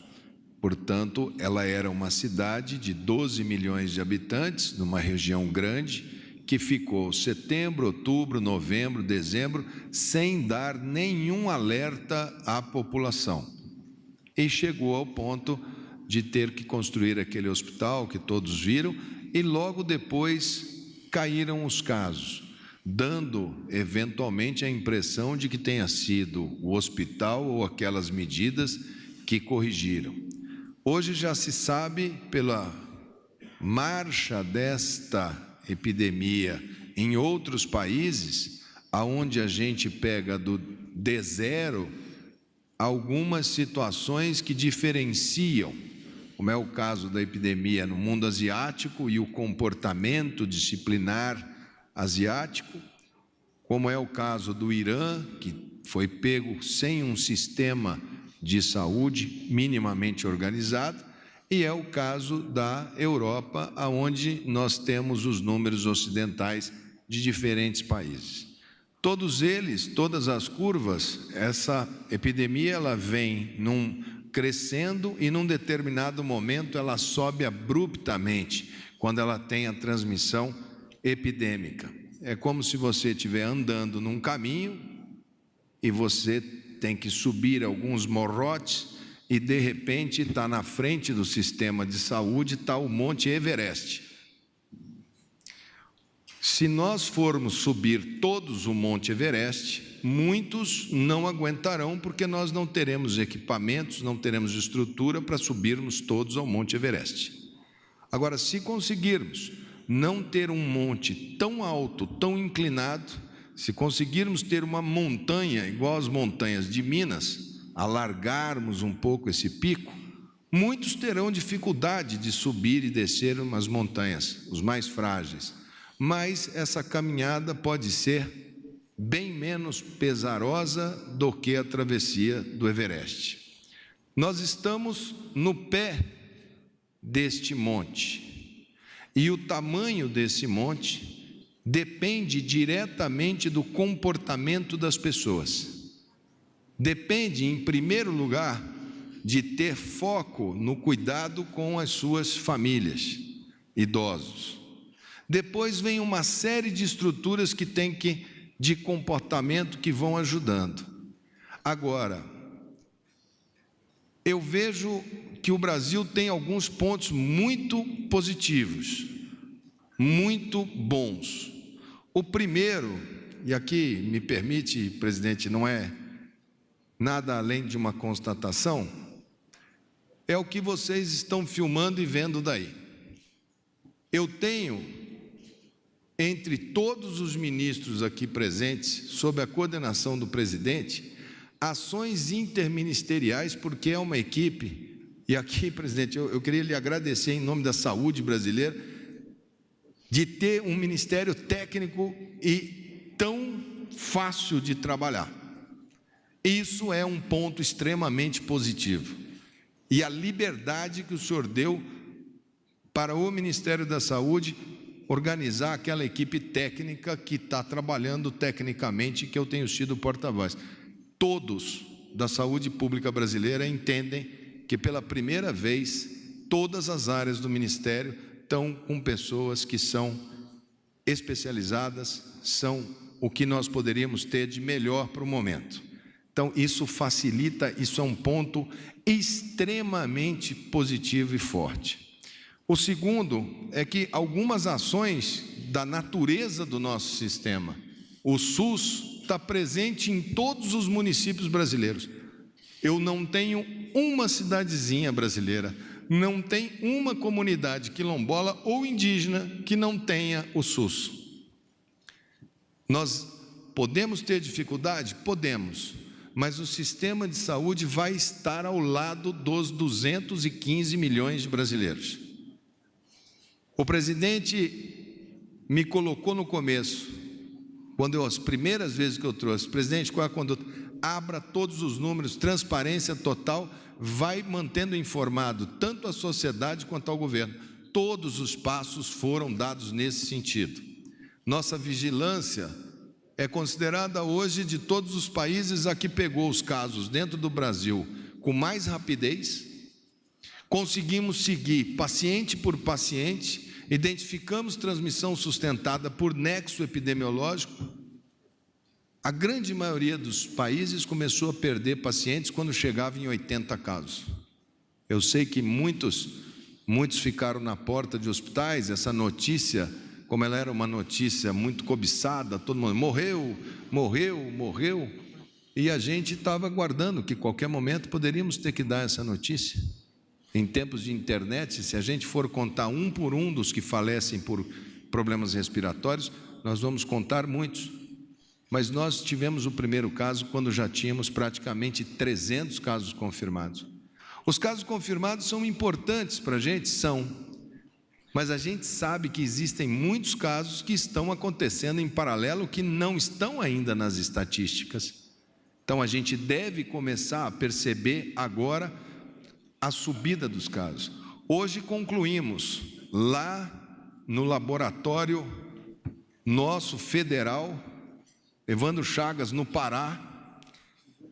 Speaker 9: Portanto, ela era uma cidade de 12 milhões de habitantes, numa região grande, que ficou setembro, outubro, novembro, dezembro, sem dar nenhum alerta à população. E chegou ao ponto de ter que construir aquele hospital que todos viram, e logo depois caíram os casos, dando eventualmente a impressão de que tenha sido o hospital ou aquelas medidas que corrigiram. Hoje já se sabe, pela marcha desta epidemia em outros países, aonde a gente pega do D0, algumas situações que diferenciam, como é o caso da epidemia no mundo asiático e o comportamento disciplinar asiático, como é o caso do Irã, que foi pego sem um sistema de saúde minimamente organizado, e é o caso da Europa, onde nós temos os números ocidentais de diferentes países. Todos eles, todas as curvas, essa epidemia ela vem crescendo e num determinado momento ela sobe abruptamente, quando ela tem a transmissão epidêmica. É como se você estiver andando num caminho e você tem que subir alguns morrotes e de repente está na frente do sistema de saúde, está o Monte Everest. Se nós formos subir todos o Monte Everest, muitos não aguentarão, porque nós não teremos equipamentos, não teremos estrutura para subirmos todos ao Monte Everest. Agora, se conseguirmos não ter um monte tão alto, tão inclinado, se conseguirmos ter uma montanha igual às montanhas de Minas, alargarmos um pouco esse pico, muitos terão dificuldade de subir e descer umas montanhas, os mais frágeis. Mas essa caminhada pode ser bem menos pesarosa do que a travessia do Everest. Nós estamos no pé deste monte, e o tamanho desse monte depende diretamente do comportamento das pessoas. Depende, em primeiro lugar, de ter foco no cuidado com as suas famílias, idosos. Depois vem uma série de estruturas de comportamento que vão ajudando. Agora, eu vejo que o Brasil tem alguns pontos muito positivos, muito bons. O primeiro, e aqui me permite, presidente, não é nada além de uma constatação, é o que vocês estão filmando e vendo daí. Eu tenho, entre todos os ministros aqui presentes, sob a coordenação do presidente, ações interministeriais, porque é uma equipe, e aqui, presidente, eu queria lhe agradecer em nome da saúde brasileira, de ter um ministério técnico e tão fácil de trabalhar. Isso é um ponto extremamente positivo. E a liberdade que o senhor deu para o Ministério da Saúde organizar aquela equipe técnica que está trabalhando tecnicamente, que eu tenho sido porta-voz. Todos da saúde pública brasileira entendem que pela primeira vez todas as áreas do Ministério estão com pessoas que são especializadas, são o que nós poderíamos ter de melhor para o momento. Então, isso facilita, isso é um ponto extremamente positivo e forte. O segundo é que algumas ações da natureza do nosso sistema, o SUS está presente em todos os municípios brasileiros. Eu não tenho uma cidadezinha brasileira, não tem uma comunidade quilombola ou indígena que não tenha o SUS. Nós podemos ter dificuldade? Podemos, mas o sistema de saúde vai estar ao lado dos 215 milhões de brasileiros. O presidente me colocou no começo, as primeiras vezes que eu trouxe, presidente, qual é a conduta? Abra todos os números, transparência total, vai mantendo informado tanto a sociedade quanto ao governo. Todos os passos foram dados nesse sentido. Nossa vigilância é considerada hoje, de todos os países, a que pegou os casos dentro do Brasil com mais rapidez. Conseguimos seguir paciente por paciente, identificamos transmissão sustentada por nexo epidemiológico. A grande maioria dos países começou a perder pacientes quando chegava em 80 casos. Eu sei que muitos ficaram na porta de hospitais. Essa notícia, como ela era uma notícia muito cobiçada, todo mundo morreu, e a gente estava aguardando que qualquer momento poderíamos ter que dar essa notícia. Em tempos de internet, se a gente for contar um por um dos que falecem por problemas respiratórios, nós vamos contar muitos. Mas nós tivemos o primeiro caso quando já tínhamos praticamente 300 casos confirmados. Os casos confirmados são importantes para a gente? São. Mas a gente sabe que existem muitos casos que estão acontecendo em paralelo, que não estão ainda nas estatísticas. Então a gente deve começar a perceber agora a subida dos casos. Hoje concluímos, lá no laboratório nosso federal, Evandro Chagas, no Pará,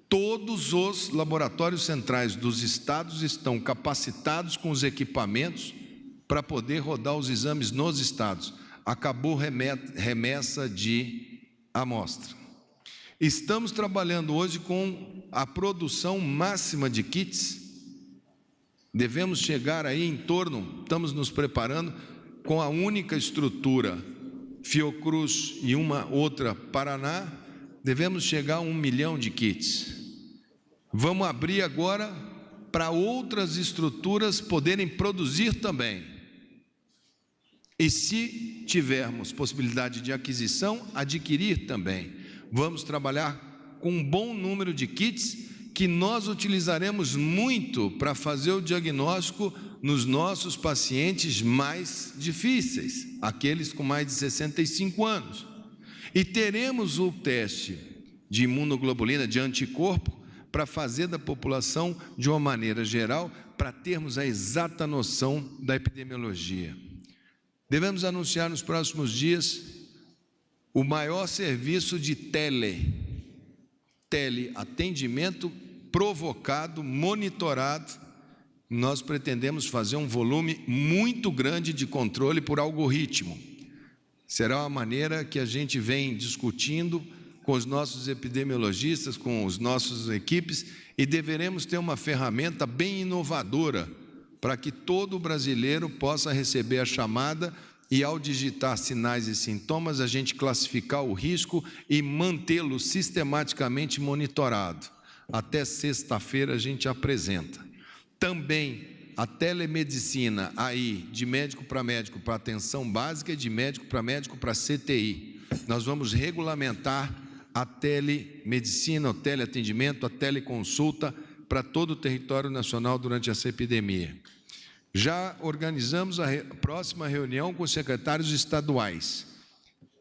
Speaker 9: todos os laboratórios centrais dos estados estão capacitados com os equipamentos para poder rodar os exames nos estados. Acabou remessa de amostra. Estamos trabalhando hoje com a produção máxima de kits. Devemos chegar aí em torno, estamos nos preparando com a única estrutura Fiocruz e uma outra Paraná, devemos chegar a 1 milhão de kits. Vamos abrir agora para outras estruturas poderem produzir também. E se tivermos possibilidade de aquisição, adquirir também. Vamos trabalhar com um bom número de kits que nós utilizaremos muito para fazer o diagnóstico nos nossos pacientes mais difíceis, aqueles com mais de 65 anos. E teremos o teste de imunoglobulina, de anticorpo, para fazer da população de uma maneira geral, para termos a exata noção da epidemiologia. Devemos anunciar nos próximos dias o maior serviço de teleatendimento provocado, monitorado. Nós pretendemos fazer um volume muito grande de controle por algoritmo. Será uma maneira que a gente vem discutindo com os nossos epidemiologistas, com os nossos equipes, e deveremos ter uma ferramenta bem inovadora para que todo brasileiro possa receber a chamada e, ao digitar sinais e sintomas, a gente classificar o risco e mantê-lo sistematicamente monitorado. Até sexta-feira a gente apresenta. Também a telemedicina aí, de médico para atenção básica e de médico para CTI. Nós vamos regulamentar a telemedicina, o teleatendimento, a teleconsulta para todo o território nacional durante essa epidemia. Já organizamos a próxima reunião com os secretários estaduais.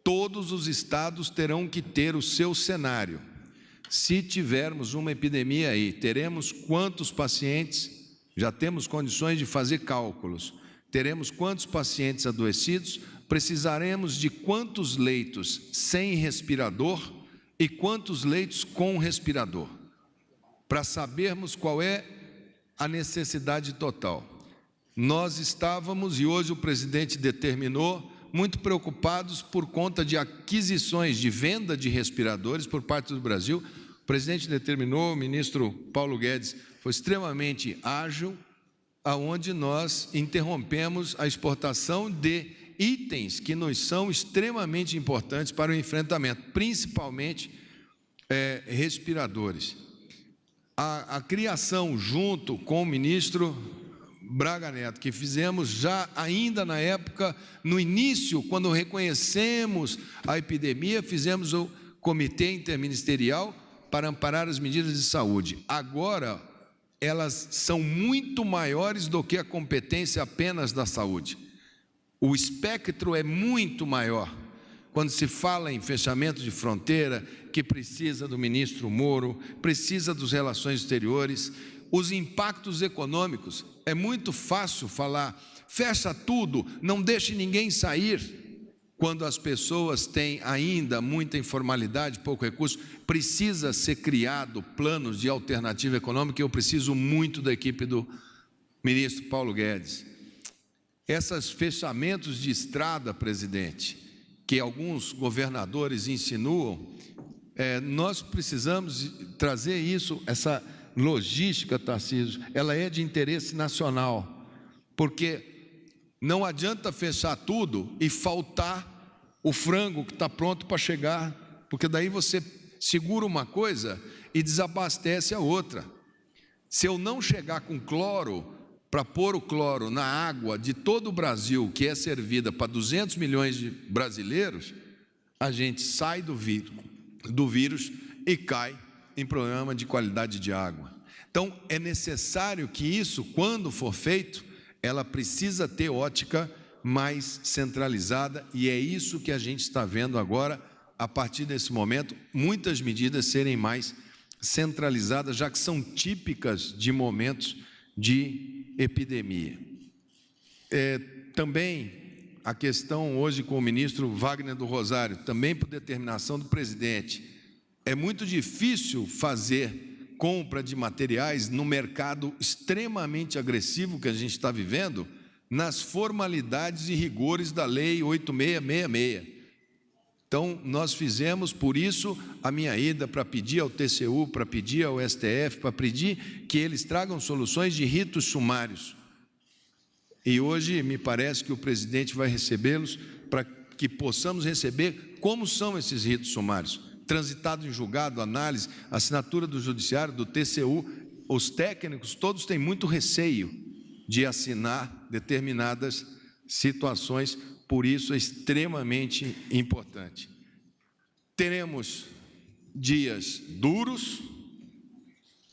Speaker 9: Todos os estados terão que ter o seu cenário. Se tivermos uma epidemia aí, teremos quantos pacientes, já temos condições de fazer cálculos, teremos quantos pacientes adoecidos, precisaremos de quantos leitos sem respirador e quantos leitos com respirador, para sabermos qual é a necessidade total. Nós estávamos, e hoje o presidente determinou, muito preocupados por conta de aquisições, de venda de respiradores por parte do Brasil. O presidente determinou, o ministro Paulo Guedes foi extremamente ágil, aonde nós interrompemos a exportação de itens que nos são extremamente importantes para o enfrentamento, principalmente respiradores. A criação, junto com o ministro Braga Neto, que fizemos já ainda na época, no início, quando reconhecemos a epidemia, fizemos o Comitê Interministerial para amparar as medidas de saúde. Agora, elas são muito maiores do que a competência apenas da saúde. O espectro é muito maior. Quando se fala em fechamento de fronteira, que precisa do ministro Moro, precisa das relações exteriores, os impactos econômicos, é muito fácil falar, fecha tudo, não deixe ninguém sair, quando as pessoas têm ainda muita informalidade, pouco recurso. Precisa ser criado planos de alternativa econômica, e eu preciso muito da equipe do ministro Paulo Guedes. Esses fechamentos de estrada, presidente, que alguns governadores insinuam, nós precisamos trazer isso, essa logística, Tarcísio, ela é de interesse nacional, porque não adianta fechar tudo e faltar o frango que está pronto para chegar, porque daí você segura uma coisa e desabastece a outra. Se eu não chegar com cloro, para pôr o cloro na água de todo o Brasil, que é servida para 200 milhões de brasileiros, a gente sai do vírus e cai em problema de qualidade de água. Então, é necessário que isso, quando for feito, ela precisa ter ótica mais centralizada, e é isso que a gente está vendo agora, a partir desse momento, muitas medidas serem mais centralizadas, já que são típicas de momentos de epidemia. Também a questão hoje com o ministro Wagner do Rosário, também por determinação do presidente, é muito difícil fazer compra de materiais no mercado extremamente agressivo que a gente está vivendo, nas formalidades e rigores da Lei 8666. Então, nós fizemos, por isso, a minha ida para pedir ao TCU, para pedir ao STF, para pedir que eles tragam soluções de ritos sumários. E hoje, me parece que o presidente vai recebê-los para que possamos receber como são esses ritos sumários. Transitado em julgado, análise, assinatura do judiciário, do TCU, os técnicos todos têm muito receio de assinar determinadas situações, por isso é extremamente importante. Teremos dias duros,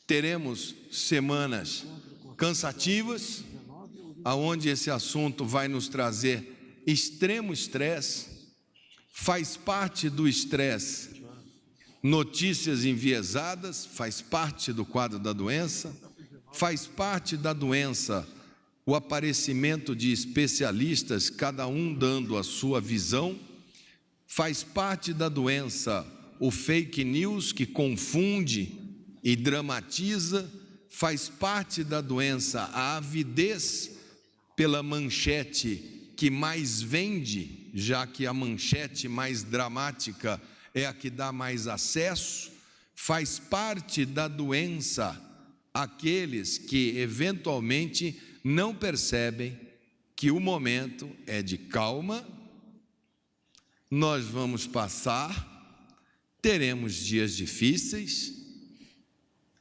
Speaker 9: teremos semanas cansativas, aonde esse assunto vai nos trazer extremo estresse. Faz parte do estresse notícias enviesadas, faz parte do quadro da doença, faz parte da doença o aparecimento de especialistas, cada um dando a sua visão, faz parte da doença o fake news que confunde e dramatiza, faz parte da doença a avidez pela manchete que mais vende, já que a manchete mais dramática é a que dá mais acesso, faz parte da doença aqueles que eventualmente não percebem que o momento é de calma, nós vamos passar, teremos dias difíceis,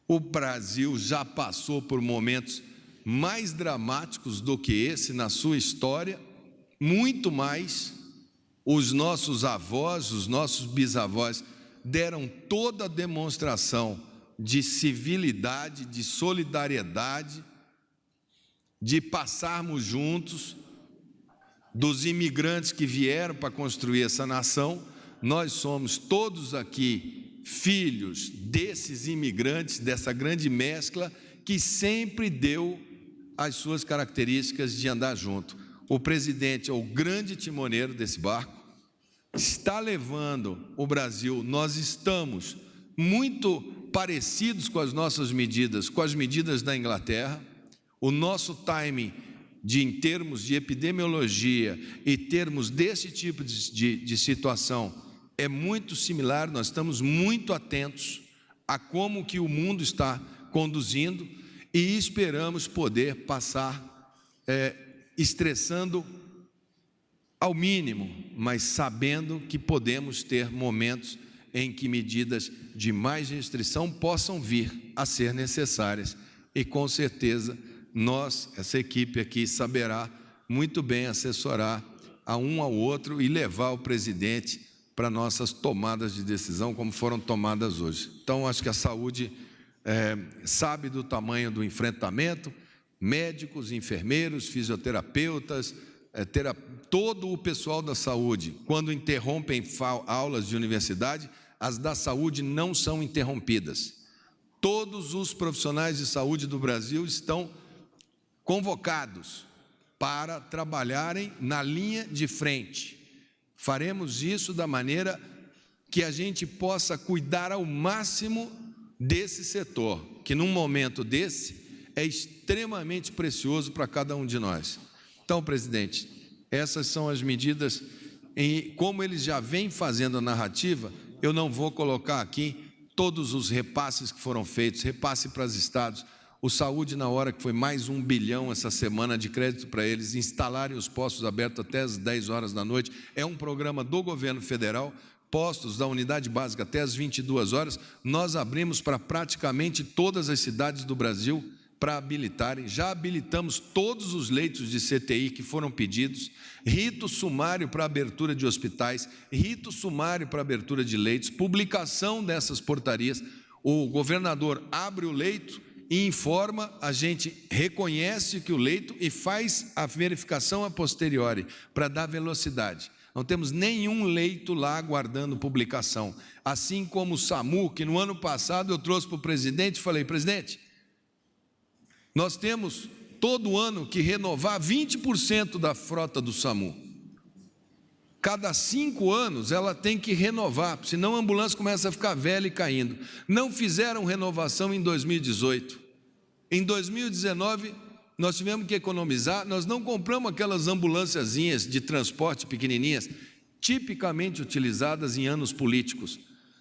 Speaker 9: o Brasil já passou por momentos mais dramáticos do que esse na sua história, muito mais. Os nossos avós, os nossos bisavós deram toda a demonstração de civilidade, de solidariedade, de passarmos juntos, dos imigrantes que vieram para construir essa nação. Nós somos todos aqui filhos desses imigrantes, dessa grande mescla, que sempre deu as suas características de andar junto. O presidente é o grande timoneiro desse barco, está levando o Brasil, nós estamos muito parecidos com as nossas medidas, com as medidas da Inglaterra. O nosso timing em termos de epidemiologia e termos desse tipo de situação é muito similar. Nós estamos muito atentos a como que o mundo está conduzindo e esperamos poder passar estressando ao mínimo, mas sabendo que podemos ter momentos em que medidas de mais restrição possam vir a ser necessárias. E com certeza nós, essa equipe aqui, saberá muito bem assessorar a um ao outro e levar o presidente para nossas tomadas de decisão, como foram tomadas hoje. Então, acho que a saúde sabe do tamanho do enfrentamento, médicos, enfermeiros, fisioterapeutas, todo o pessoal da saúde, quando interrompem aulas de universidade, as da saúde não são interrompidas. Todos os profissionais de saúde do Brasil estão convocados para trabalharem na linha de frente. Faremos isso da maneira que a gente possa cuidar ao máximo desse setor, que num momento desse é extremamente precioso para cada um de nós. Então, presidente, essas são as medidas, e como eles já vêm fazendo a narrativa, eu não vou colocar aqui todos os repasses que foram feitos, repasse para os estados, o Saúde na hora, que foi mais 1 bilhão essa semana de crédito para eles instalarem os postos abertos até as 10 horas da noite, é um programa do governo federal, postos da unidade básica até as 22 horas, nós abrimos para praticamente todas as cidades do Brasil para habilitarem, já habilitamos todos os leitos de CTI que foram pedidos, rito sumário para abertura de hospitais, rito sumário para abertura de leitos, publicação dessas portarias, o governador abre o leito e informa, a gente reconhece que o leito e faz a verificação a posteriori para dar velocidade. Não temos nenhum leito lá aguardando publicação, assim como o SAMU, que no ano passado eu trouxe para o presidente e falei, presidente, nós temos todo ano que renovar 20% da frota do SAMU. Cada 5 anos ela tem que renovar, senão a ambulância começa a ficar velha e caindo. Não fizeram renovação em 2018. Em 2019, nós tivemos que economizar, nós não compramos aquelas ambulânciazinhas de transporte pequenininhas, tipicamente utilizadas em anos políticos.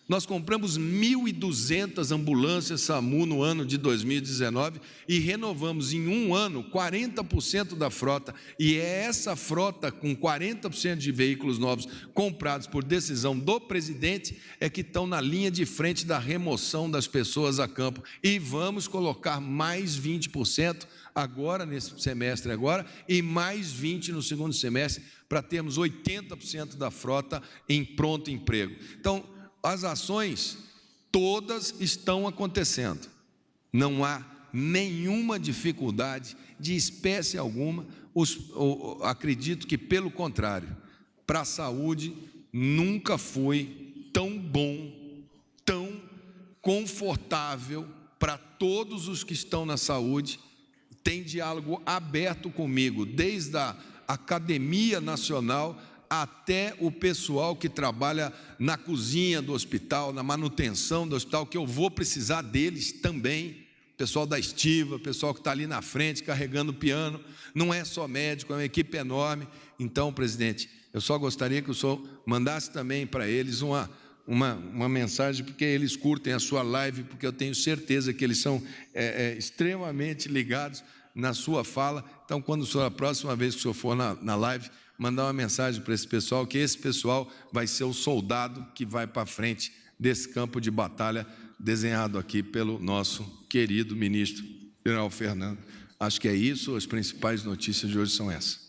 Speaker 9: Nós compramos 1.200 ambulâncias SAMU no ano de 2019 e renovamos em um ano 40% da frota. E é essa frota com 40% de veículos novos comprados por decisão do presidente é que estão na linha de frente da remoção das pessoas a campo. E vamos colocar mais 20% agora, nesse semestre agora, e mais 20% no segundo semestre, para termos 80% da frota em pronto emprego. Então, as ações todas estão acontecendo, não há nenhuma dificuldade de espécie alguma, acredito que pelo contrário, para a saúde nunca foi tão bom, tão confortável para todos os que estão na saúde, tem diálogo aberto comigo, desde a Academia Nacional até o pessoal que trabalha na cozinha do hospital, na manutenção do hospital, que eu vou precisar deles também, pessoal da estiva, pessoal que está ali na frente carregando o piano, não é só médico, é uma equipe enorme. Então, presidente, eu só gostaria que o senhor mandasse também para eles uma mensagem, porque eles curtem a sua live, porque eu tenho certeza que eles são extremamente ligados na sua fala. Então, quando o senhor, a próxima vez que o senhor for na live, mandar uma mensagem para esse pessoal, que esse pessoal vai ser o soldado que vai para frente desse campo de batalha desenhado aqui pelo nosso querido ministro General Fernando. Acho que é isso, as principais notícias de hoje são essas.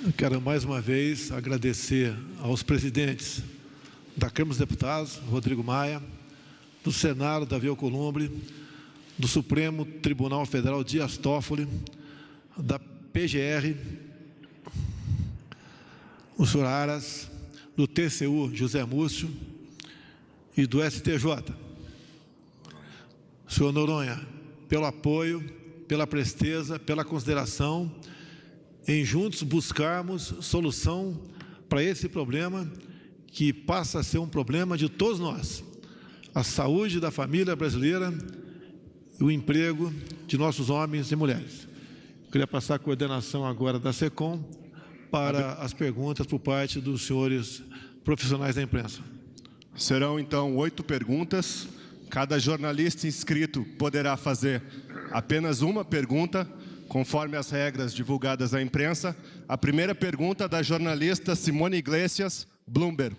Speaker 1: Eu quero mais uma vez agradecer aos presidentes da Câmara dos Deputados, Rodrigo Maia, do Senado, Davi Alcolumbre, do Supremo Tribunal Federal, Dias Toffoli, da PGR, o senhor Aras, do TCU, José Múcio, e do STJ. Senhor Noronha, pelo apoio, pela presteza, pela consideração, em juntos buscarmos solução para esse problema que passa a ser um problema de todos nós. A saúde da família brasileira e o emprego de nossos homens e mulheres. Queria passar a coordenação agora da SECOM para as perguntas por parte dos senhores profissionais da imprensa.
Speaker 10: Serão, então, 8 perguntas. Cada jornalista inscrito poderá fazer apenas uma pergunta, conforme as regras divulgadas à imprensa. A primeira pergunta da jornalista Simone Iglesias, Bloomberg.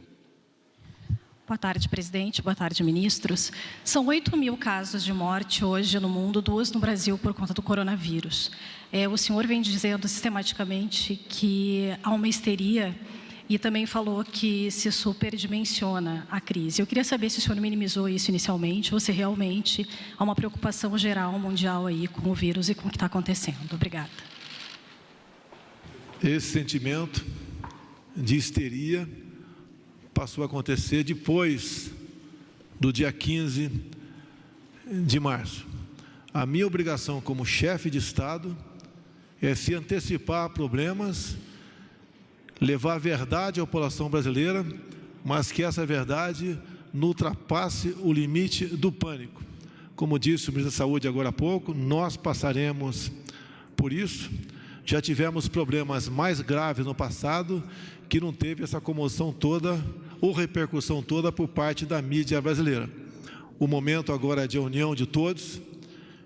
Speaker 11: Boa tarde, presidente. Boa tarde, ministros. São 8.000 casos de morte hoje no mundo, 2 no Brasil por conta do coronavírus. O senhor vem dizendo sistematicamente que há uma histeria e também falou que se superdimensiona a crise. Eu queria saber se o senhor minimizou isso inicialmente ou se realmente há uma preocupação geral mundial aí com o vírus e com o que está acontecendo. Obrigada.
Speaker 1: Esse sentimento de histeria passou a acontecer depois do dia 15 de março. A minha obrigação como chefe de Estado é se antecipar a problemas, levar a verdade à população brasileira, mas que essa verdade não ultrapasse o limite do pânico. Como disse o ministro da Saúde agora há pouco, nós passaremos por isso. Já tivemos problemas mais graves no passado, que não teve essa comoção toda ou repercussão toda por parte da mídia brasileira. O momento agora é de união de todos,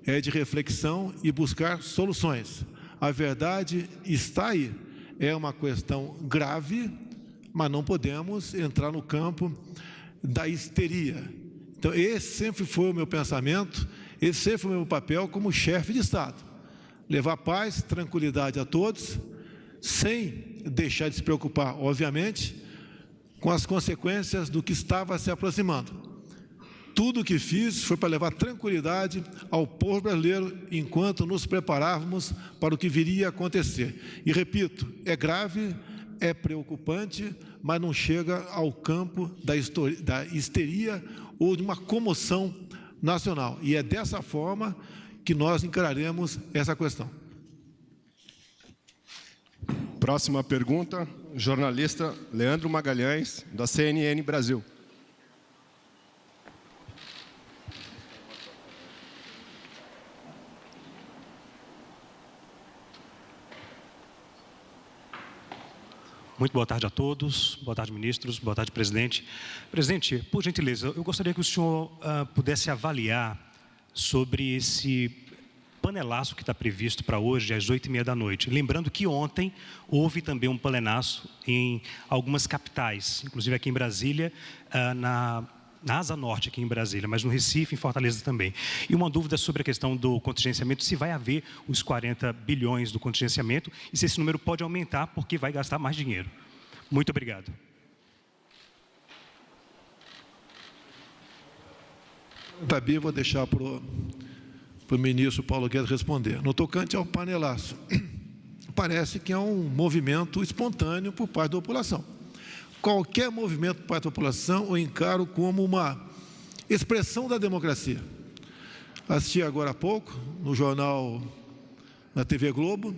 Speaker 1: é de reflexão e buscar soluções. A verdade está aí. É uma questão grave, mas não podemos entrar no campo da histeria. Então, esse sempre foi o meu pensamento, esse sempre foi o meu papel como chefe de Estado. Levar paz, tranquilidade a todos, sem deixar de se preocupar, obviamente, com as consequências do que estava se aproximando. Tudo o que fiz foi para levar tranquilidade ao povo brasileiro enquanto nos preparávamos para o que viria a acontecer. E repito, é grave, é preocupante, mas não chega ao campo da histeria ou de uma comoção nacional. E é dessa forma que nós encararemos essa questão.
Speaker 10: Próxima pergunta, jornalista Leandro Magalhães, da CNN Brasil.
Speaker 12: Muito boa tarde a todos, boa tarde, ministros, boa tarde, presidente. Presidente, por gentileza, eu gostaria que o senhor pudesse avaliar sobre esse panelaço que está previsto para hoje, às 8h30 da noite. Lembrando que ontem houve também um panelaço em algumas capitais, inclusive aqui em Brasília, na Asa Norte aqui em Brasília, mas no Recife, em Fortaleza também. E uma dúvida sobre a questão do contingenciamento, se vai haver os 40 bilhões do contingenciamento e se esse número pode aumentar porque vai gastar mais dinheiro. Muito obrigado.
Speaker 1: Também vou deixar para o ministro Paulo Guedes responder. No tocante ao panelaço, parece que é um movimento espontâneo por parte da população. Qualquer movimento por parte da população eu encaro como uma expressão da democracia. Assisti agora há pouco, no jornal, na TV Globo,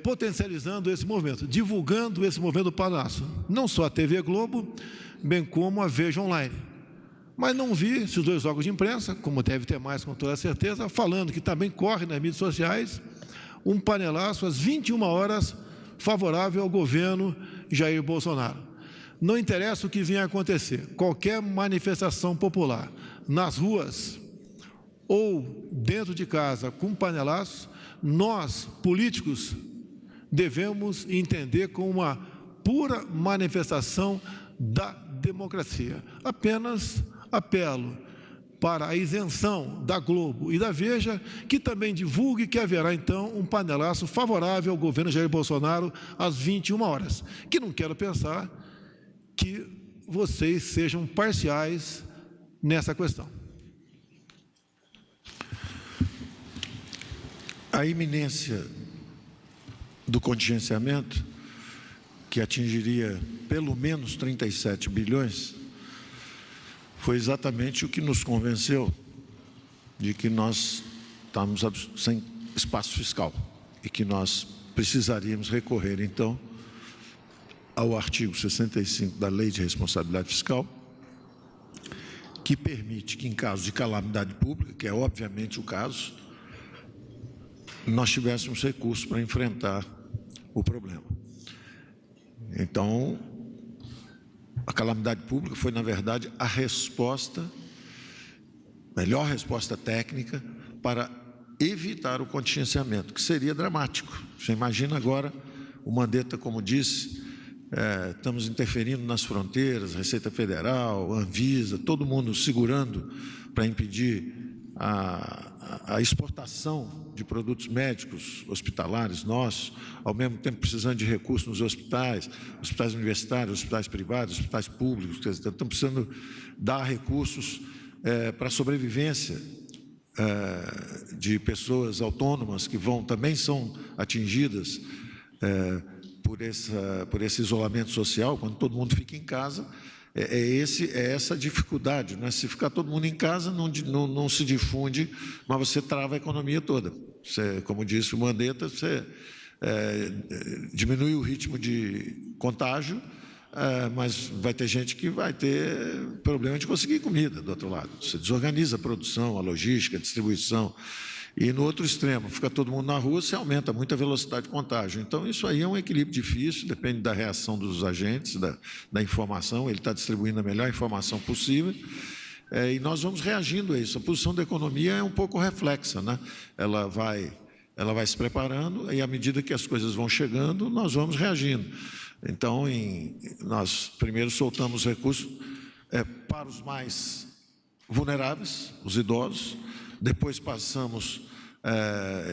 Speaker 1: potencializando esse movimento, divulgando esse movimento do panelaço. Não só a TV Globo, bem como a Veja Online. Mas não vi esses 2 órgãos de imprensa, como deve ter mais com toda certeza, falando que também corre nas mídias sociais um panelaço às 21 horas favorável ao governo Jair Bolsonaro. Não interessa o que venha a acontecer, qualquer manifestação popular nas ruas ou dentro de casa com panelaço, nós, políticos, devemos entender como uma pura manifestação da democracia. Apenas apelo para a isenção da Globo e da Veja, que também divulgue que haverá, então, um panelaço favorável ao governo Jair Bolsonaro às 21 horas. Que não quero pensar que vocês sejam parciais nessa questão.
Speaker 2: A iminência do contingenciamento, que atingiria pelo menos 37 bilhões, foi exatamente o que nos convenceu de que nós estamos sem espaço fiscal e que nós precisaríamos recorrer, então, ao artigo 65 da Lei de Responsabilidade Fiscal, que permite que, em caso de calamidade pública, que é obviamente o caso, nós tivéssemos recursos para enfrentar o problema. Então, a calamidade pública foi, na verdade, a resposta, melhor resposta técnica para evitar o contingenciamento, que seria dramático. Você imagina agora o Mandetta, como disse, estamos interferindo nas fronteiras, Receita Federal, Anvisa, todo mundo segurando para impedir a exportação de produtos médicos hospitalares nossos, ao mesmo tempo precisando de recursos nos hospitais, hospitais universitários, hospitais privados, hospitais públicos, quer dizer, estamos precisando dar recursos para a sobrevivência de pessoas autônomas que também são atingidas por esse isolamento social, quando todo mundo fica em casa. É essa dificuldade, né? Se ficar todo mundo em casa, não se difunde, mas você trava a economia toda. Você, como disse o Mandetta, você diminui o ritmo de contágio, mas vai ter gente que vai ter problema de conseguir comida do outro lado. Você desorganiza a produção, a logística, a distribuição. E no outro extremo, fica todo mundo na rua, você aumenta muito a velocidade de contágio. Então, isso aí é um equilíbrio difícil, depende da reação dos agentes, da informação, ele está distribuindo a melhor informação possível, e nós vamos reagindo a isso. A posição da economia é um pouco reflexa, né? Ela vai se preparando, e à medida que as coisas vão chegando, nós vamos reagindo. Então, nós primeiro soltamos recursos para os mais vulneráveis, os idosos, depois passamos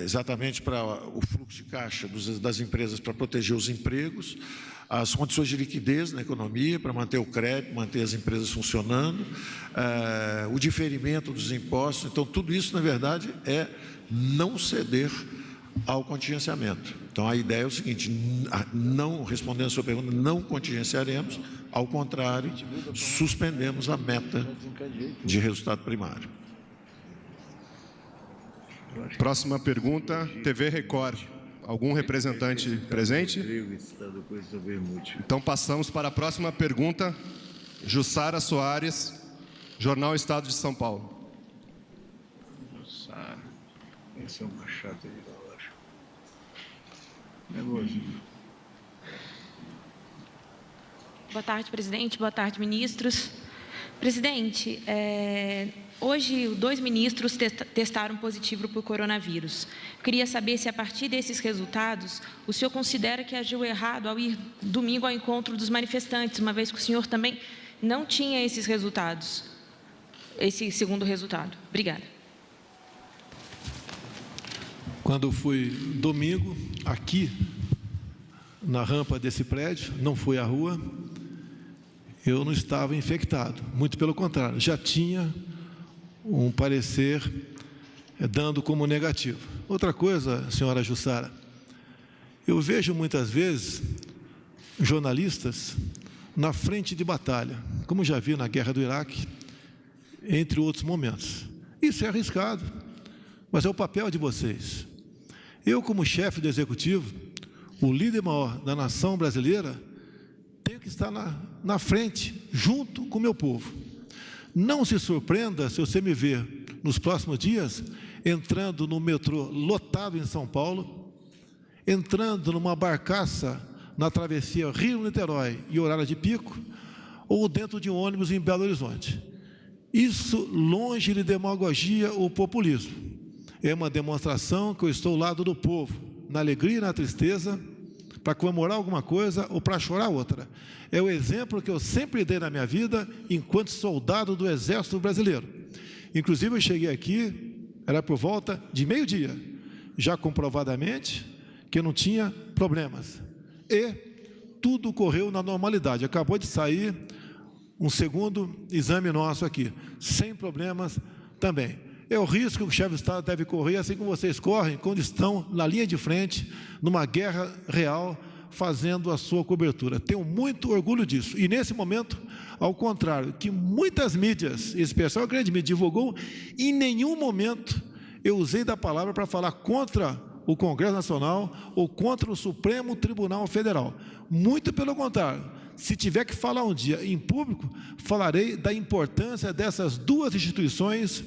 Speaker 2: exatamente para o fluxo de caixa das empresas para proteger os empregos, as condições de liquidez na economia para manter o crédito, manter as empresas funcionando, o diferimento dos impostos. Então, tudo isso, na verdade, é não ceder ao contingenciamento. Então, a ideia é o seguinte, não, respondendo a sua pergunta, não contingenciaremos, ao contrário, suspendemos a meta de resultado primário.
Speaker 10: Próxima pergunta, TV Record. Algum representante presente? Então, passamos para a próxima pergunta. Jussara Soares, Jornal Estado de São Paulo.
Speaker 13: Jussara. Esse é uma chata de gaúcho. Nervosinho.
Speaker 14: Boa tarde, presidente. Boa tarde, ministros. Presidente, hoje 2 ministros testaram positivo para o coronavírus. Queria saber se, a partir desses resultados, o senhor considera que agiu errado ao ir domingo ao encontro dos manifestantes, uma vez que o senhor também não tinha esses resultados, esse segundo resultado. Obrigada.
Speaker 1: Quando eu fui domingo, aqui, na rampa desse prédio, não fui à rua, eu não estava infectado, muito pelo contrário, já tinha um parecer dando como negativo. Outra coisa, senhora Jussara, eu vejo muitas vezes jornalistas na frente de batalha, como já vi na guerra do Iraque, entre outros momentos. Isso é arriscado, mas é o papel de vocês. Eu, como chefe do executivo, o líder maior da nação brasileira, tenho que estar na frente, junto com o meu povo. Não se surpreenda se você me ver nos próximos dias entrando no metrô lotado em São Paulo, entrando numa barcaça na travessia Rio-Niterói em horário de pico, ou dentro de um ônibus em Belo Horizonte. Isso, longe de demagogia ou populismo, é uma demonstração que eu estou ao lado do povo, na alegria e na tristeza, para comemorar alguma coisa ou para chorar outra. É o exemplo que eu sempre dei na minha vida enquanto soldado do Exército Brasileiro. Inclusive, eu cheguei aqui, era por volta de meio-dia, já comprovadamente que eu não tinha problemas. E tudo correu na normalidade. Acabou de sair um segundo exame nosso aqui, sem problemas também. É o risco que o chefe de Estado deve correr, assim como vocês correm, quando estão na linha de frente, numa guerra real, fazendo a sua cobertura. Tenho muito orgulho disso. E nesse momento, ao contrário, que muitas mídias, em especial a grande mídia, divulgou, em nenhum momento eu usei da palavra para falar contra o Congresso Nacional ou contra o Supremo Tribunal Federal. Muito pelo contrário. Se tiver que falar um dia em público, falarei da importância dessas duas instituições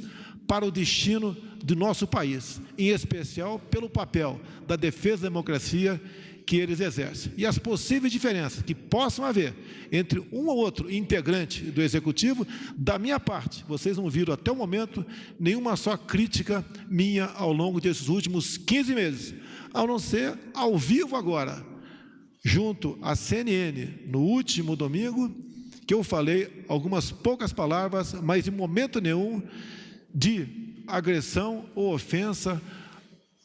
Speaker 1: para o destino do nosso país, em especial pelo papel da defesa da democracia que eles exercem. E as possíveis diferenças que possam haver entre um ou outro integrante do Executivo, da minha parte, vocês não viram até o momento nenhuma só crítica minha ao longo desses últimos 15 meses, a não ser ao vivo agora, junto à CNN, no último domingo, que eu falei algumas poucas palavras, mas em momento nenhum de agressão ou ofensa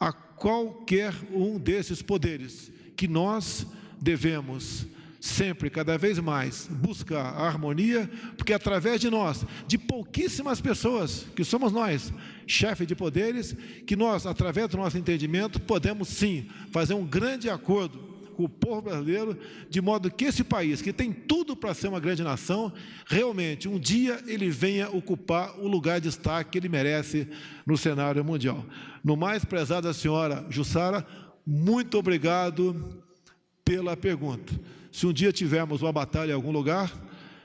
Speaker 1: a qualquer um desses poderes, que nós devemos sempre, cada vez mais, buscar a harmonia, porque através de nós, de pouquíssimas pessoas, que somos nós, chefes de poderes, que nós, através do nosso entendimento, podemos sim fazer um grande acordo com o povo brasileiro, de modo que esse país, que tem tudo para ser uma grande nação, realmente, um dia ele venha ocupar o lugar de destaque que ele merece no cenário mundial. No mais, prezada senhora Jussara, muito obrigado pela pergunta. Se um dia tivermos uma batalha em algum lugar,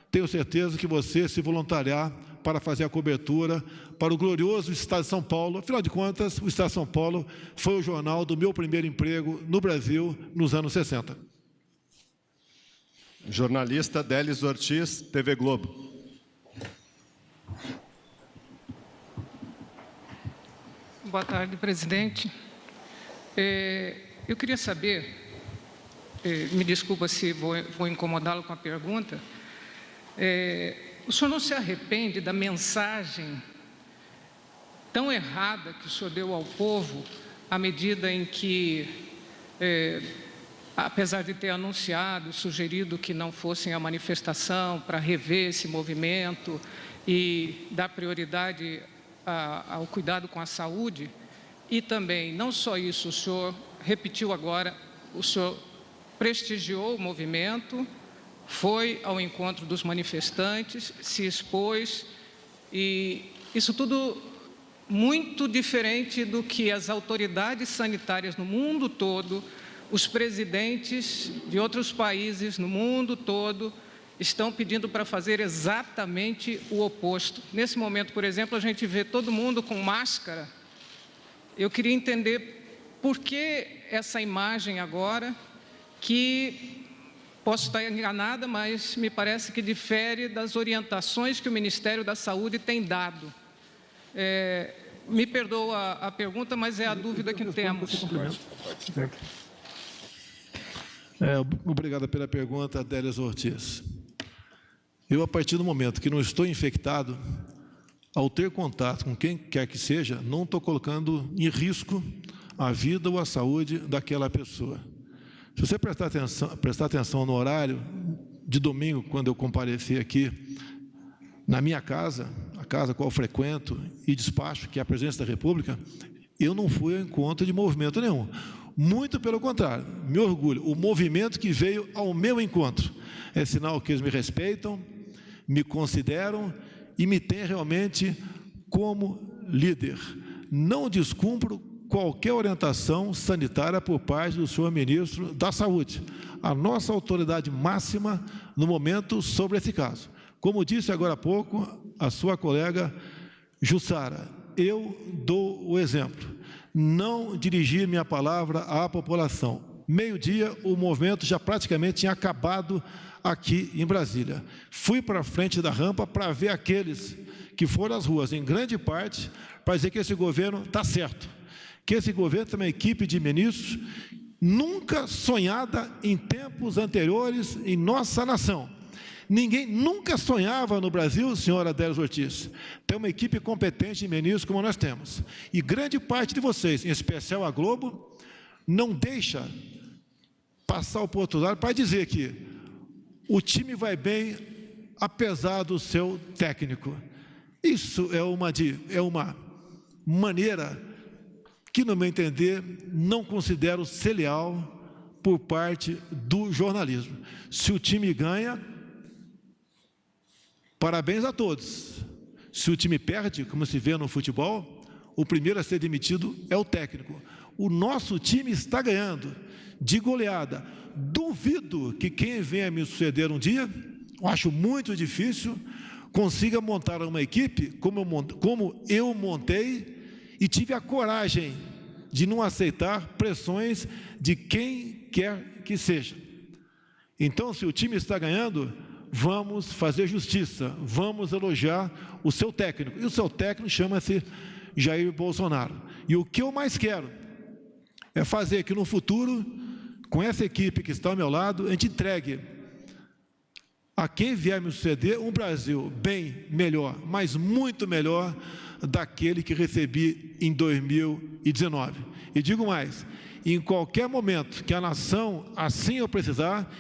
Speaker 1: tenho certeza que você se voluntariar para fazer a cobertura para o glorioso Estado de São Paulo. Afinal de contas, o Estado de São Paulo foi o jornal do meu primeiro emprego no Brasil nos anos 60.
Speaker 10: Jornalista Délis Ortiz, TV Globo.
Speaker 15: Boa tarde, presidente. Eu queria saber, me desculpa se vou incomodá-lo com a pergunta, o senhor não se arrepende da mensagem tão errada que o senhor deu ao povo, à medida em que, apesar de ter anunciado, sugerido que não fossem à manifestação para rever esse movimento e dar prioridade ao cuidado com a saúde, e também, não só isso, o senhor repetiu agora, o senhor prestigiou o movimento, foi ao encontro dos manifestantes, se expôs, e isso tudo muito diferente do que as autoridades sanitárias no mundo todo, os presidentes de outros países no mundo todo, estão pedindo para fazer exatamente o oposto. Nesse momento, por exemplo, a gente vê todo mundo com máscara. Eu queria entender por que essa imagem agora, que posso estar enganada, mas me parece que difere das orientações que o Ministério da Saúde tem dado. Me perdoa a pergunta, mas é a dúvida que temos.
Speaker 1: Obrigado pela pergunta, Délis Ortiz. Eu, a partir do momento que não estou infectado, ao ter contato com quem quer que seja, não estou colocando em risco a vida ou a saúde daquela pessoa. Se você prestar atenção no horário de domingo, quando eu compareci aqui, na minha casa, a casa qual eu frequento e despacho, que é a Presidência da República, eu não fui ao encontro de movimento nenhum. Muito pelo contrário, me orgulho. O movimento que veio ao meu encontro é sinal que eles me respeitam, me consideram e me têm realmente como líder. Não descumpro qualquer orientação sanitária por parte do senhor ministro da Saúde, a nossa autoridade máxima no momento sobre esse caso. Como disse agora há pouco a sua colega Jussara, eu dou o exemplo. Não dirigir minha palavra à população. Meio-dia, o movimento já praticamente tinha acabado aqui em Brasília. Fui para a frente da rampa para ver aqueles que foram às ruas, em grande parte, para dizer que esse governo está certo, que esse governo tem uma equipe de ministros nunca sonhada em tempos anteriores em nossa nação. Ninguém nunca sonhava no Brasil, senhora Délis Ortiz, ter uma equipe competente de ministros como nós temos. E grande parte de vocês, em especial a Globo, não deixa passar a oportunidade para dizer que o time vai bem apesar do seu técnico. Isso é uma maneira que, no meu entender, não considero ser leal por parte do jornalismo. Se o time ganha, parabéns a todos. Se o time perde, como se vê no futebol, o primeiro a ser demitido é o técnico. O nosso time está ganhando de goleada. Duvido que quem venha me suceder um dia, eu acho muito difícil, consiga montar uma equipe como eu montei e tive a coragem de não aceitar pressões de quem quer que seja. Então, se o time está ganhando, vamos fazer justiça, vamos elogiar o seu técnico. E o seu técnico chama-se Jair Bolsonaro. E o que eu mais quero é fazer que no futuro, com essa equipe que está ao meu lado, a gente entregue a quem vier me suceder um Brasil bem melhor, mas muito melhor daquele que recebi em 2019. E digo mais, em qualquer momento que a nação assim eu precisar,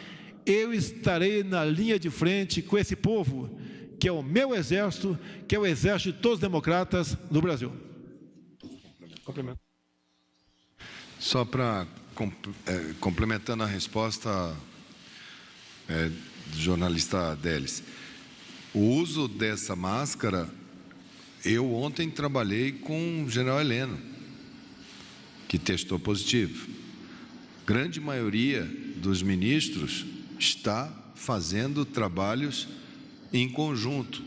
Speaker 1: eu estarei na linha de frente com esse povo, que é o meu exército, que é o exército de todos os democratas do Brasil.
Speaker 8: Complemento.
Speaker 9: Só para complementando a resposta do jornalista Délis, o uso dessa máscara, eu ontem trabalhei com o general Heleno, que testou positivo. Grande maioria dos ministros está fazendo trabalhos em conjunto.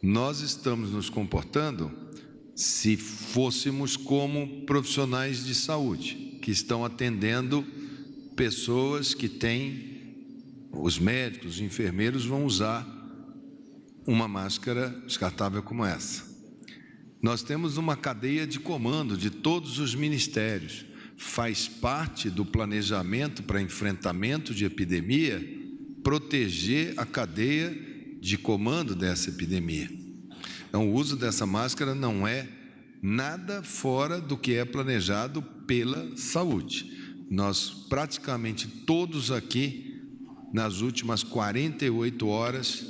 Speaker 9: Nós estamos nos comportando se fôssemos como profissionais de saúde, que estão atendendo pessoas que têm, os médicos, os enfermeiros vão usar uma máscara descartável como essa. Nós temos uma cadeia de comando de todos os ministérios. Faz parte do planejamento para enfrentamento de epidemia proteger a cadeia de comando dessa epidemia. Então, o uso dessa máscara não é nada fora do que é planejado pela saúde. Nós, praticamente todos aqui, nas últimas 48 horas,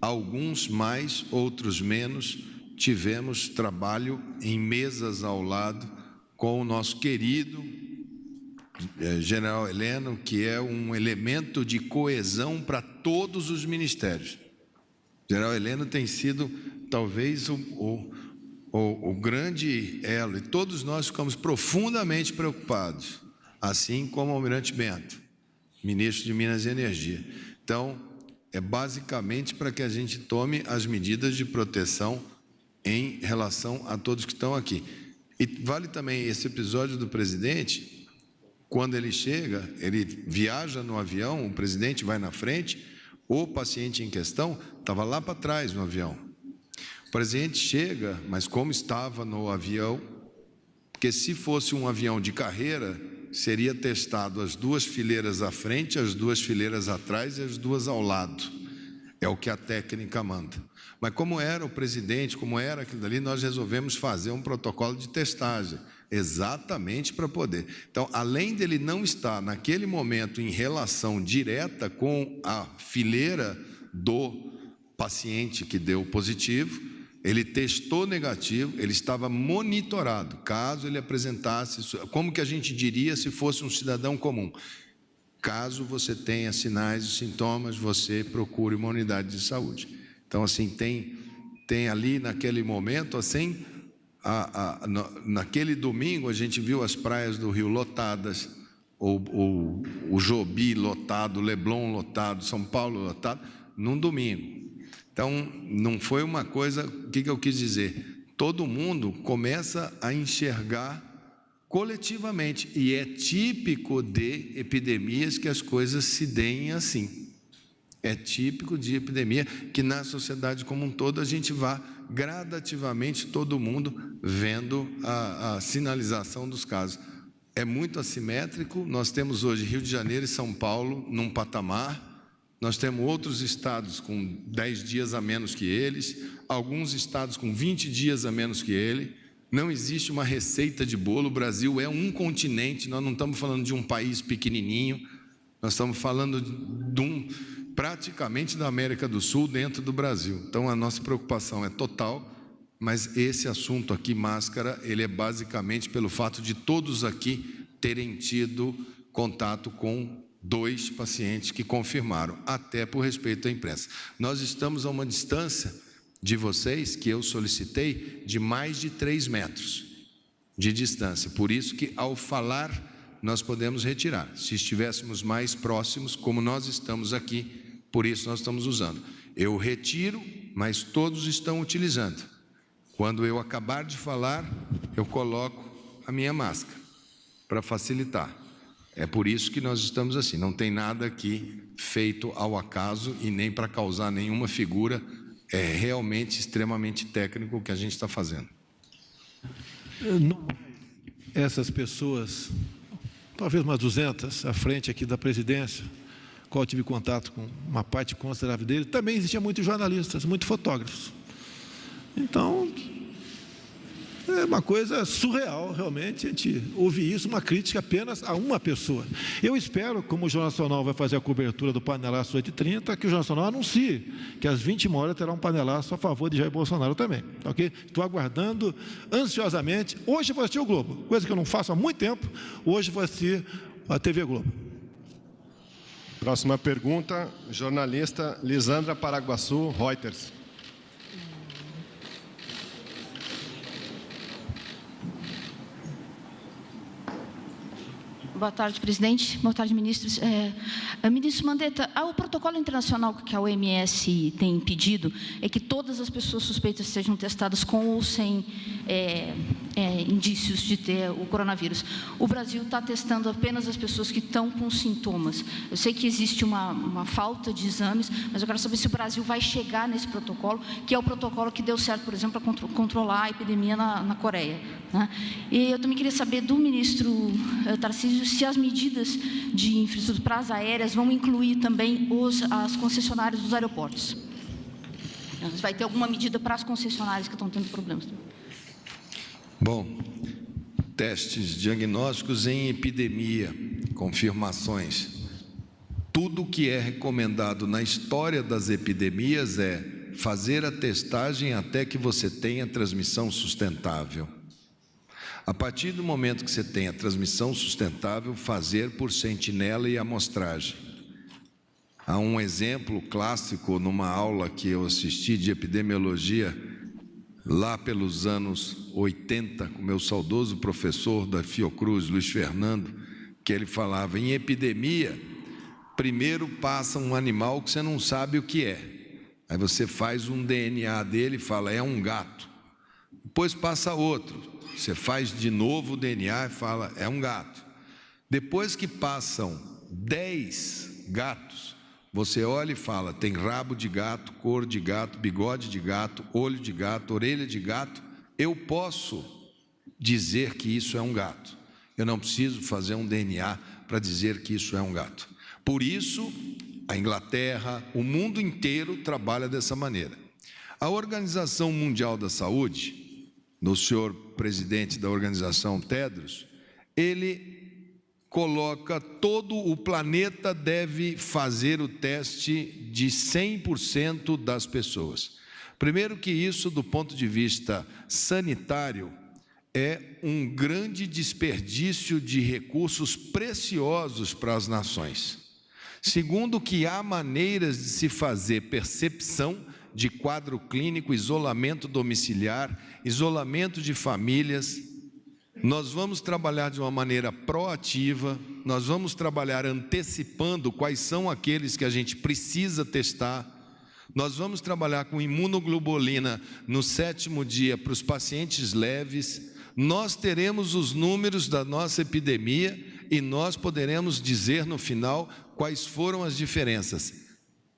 Speaker 9: alguns mais, outros menos, tivemos trabalho em mesas ao lado com o nosso querido general Heleno, que é um elemento de coesão para todos os ministérios. O general Heleno tem sido, talvez, o grande elo, e todos nós ficamos profundamente preocupados, assim como o almirante Bento, ministro de Minas e Energia. Então, é basicamente para que a gente tome as medidas de proteção em relação a todos que estão aqui. E vale também esse episódio do presidente, quando ele chega, ele viaja no avião, o presidente vai na frente, o paciente em questão estava lá para trás no avião. O presidente chega, mas como estava no avião, porque se fosse um avião de carreira, seria testado as duas fileiras à frente, as duas fileiras atrás e as duas ao lado. É o que a técnica manda. Mas como era o presidente, como era aquilo dali, nós resolvemos fazer um protocolo de testagem, exatamente para poder. Então, além dele não estar naquele momento em relação direta com a fileira do paciente que deu positivo, ele testou negativo, ele estava monitorado, caso ele apresentasse, como que a gente diria se fosse um cidadão comum? Caso você tenha sinais e sintomas, você procure uma unidade de saúde. Então, assim, tem ali naquele momento, assim, naquele domingo a gente viu as praias do Rio lotadas, o Jobi lotado, o Leblon lotado, São Paulo lotado, num domingo. Então, não foi uma coisa, o que eu quis dizer? Todo mundo começa a enxergar coletivamente, e é típico de epidemias que as coisas se deem assim. É típico de epidemia que na sociedade como um todo a gente vá gradativamente todo mundo vendo a sinalização dos casos. É muito assimétrico, nós temos hoje Rio de Janeiro e São Paulo num patamar, nós temos outros estados com 10 dias a menos que eles, alguns estados com 20 dias a menos que ele. Não existe uma receita de bolo, o Brasil é um continente, nós não estamos falando de um país pequenininho, nós estamos falando de praticamente da América do Sul dentro do Brasil. Então, a nossa preocupação é total, mas esse assunto aqui, máscara, ele é basicamente pelo fato de todos aqui terem tido contato com 2 pacientes que confirmaram, até por respeito à imprensa. Nós estamos a uma distância de vocês, que eu solicitei, de mais de 3 metros de distância. Por isso que, ao falar, nós podemos retirar. Se estivéssemos mais próximos, como nós estamos aqui, por isso nós estamos usando. Eu retiro, mas todos estão utilizando. Quando eu acabar de falar, eu coloco a minha máscara, para facilitar. É por isso que nós estamos assim, não tem nada aqui feito ao acaso e nem para causar nenhuma figura, é realmente extremamente técnico o que a gente está fazendo.
Speaker 1: Essas pessoas, talvez umas 200 à frente aqui da presidência, qual eu tive contato com uma parte considerável dele, também existiam muitos jornalistas, muitos fotógrafos. Então, é uma coisa surreal, realmente, a gente ouvir isso, uma crítica apenas a uma pessoa. Eu espero, como o Jornal Nacional vai fazer a cobertura do panelaço 8h30, que o Jornal Nacional anuncie que às 20h terá um panelaço a favor de Jair Bolsonaro também, ok? Estou aguardando ansiosamente. Hoje vou assistir o Globo, coisa que eu não faço há muito tempo, hoje vou assistir a TV Globo.
Speaker 10: Próxima pergunta, jornalista Lisandra Paraguaçu, Reuters.
Speaker 16: Boa tarde, presidente. Boa tarde, ministros. Ministro Mandetta, o protocolo internacional que a OMS tem pedido é que todas as pessoas suspeitas sejam testadas com ou sem indícios de ter o coronavírus. O Brasil está testando apenas as pessoas que estão com sintomas. Eu sei que existe uma falta de exames, mas eu quero saber se o Brasil vai chegar nesse protocolo, que é o protocolo que deu certo, por exemplo, para controlar a epidemia na Coreia, né? E eu também queria saber do ministro Tarcísio se as medidas de infraestrutura para as aéreas vão incluir também as concessionárias dos aeroportos. Vai ter alguma medida para as concessionárias que estão tendo problemas?
Speaker 9: Bom, testes diagnósticos em epidemia, confirmações. Tudo que é recomendado na história das epidemias é fazer a testagem até que você tenha transmissão sustentável. A partir do momento que você tem a transmissão sustentável, fazer por sentinela e amostragem. Há um exemplo clássico numa aula que eu assisti de epidemiologia, lá pelos anos 80, com meu saudoso professor da Fiocruz, Luiz Fernando, que ele falava, em epidemia, primeiro passa um animal que você não sabe o que é. Aí você faz um DNA dele e fala, é um gato. Depois passa outro. Você faz de novo o DNA e fala, é um gato. Depois que passam 10 gatos, você olha e fala, tem rabo de gato, cor de gato, bigode de gato, olho de gato, orelha de gato. Eu posso dizer que isso é um gato. Eu não preciso fazer um DNA para dizer que isso é um gato. Por isso, a Inglaterra, o mundo inteiro trabalha dessa maneira. A Organização Mundial da Saúde, no senhor presidente da organização Tedros, ele coloca todo o planeta deve fazer o teste de 100% das pessoas. Primeiro que isso, do ponto de vista sanitário, é um grande desperdício de recursos preciosos para as nações. Segundo que há maneiras de se fazer percepção de quadro clínico, isolamento domiciliar, isolamento de famílias. Nós vamos trabalhar de uma maneira proativa, nós vamos trabalhar antecipando quais são aqueles que a gente precisa testar. Nós vamos trabalhar com imunoglobulina no 7º dia para os pacientes leves. Nós teremos os números da nossa epidemia e nós poderemos dizer no final quais foram as diferenças.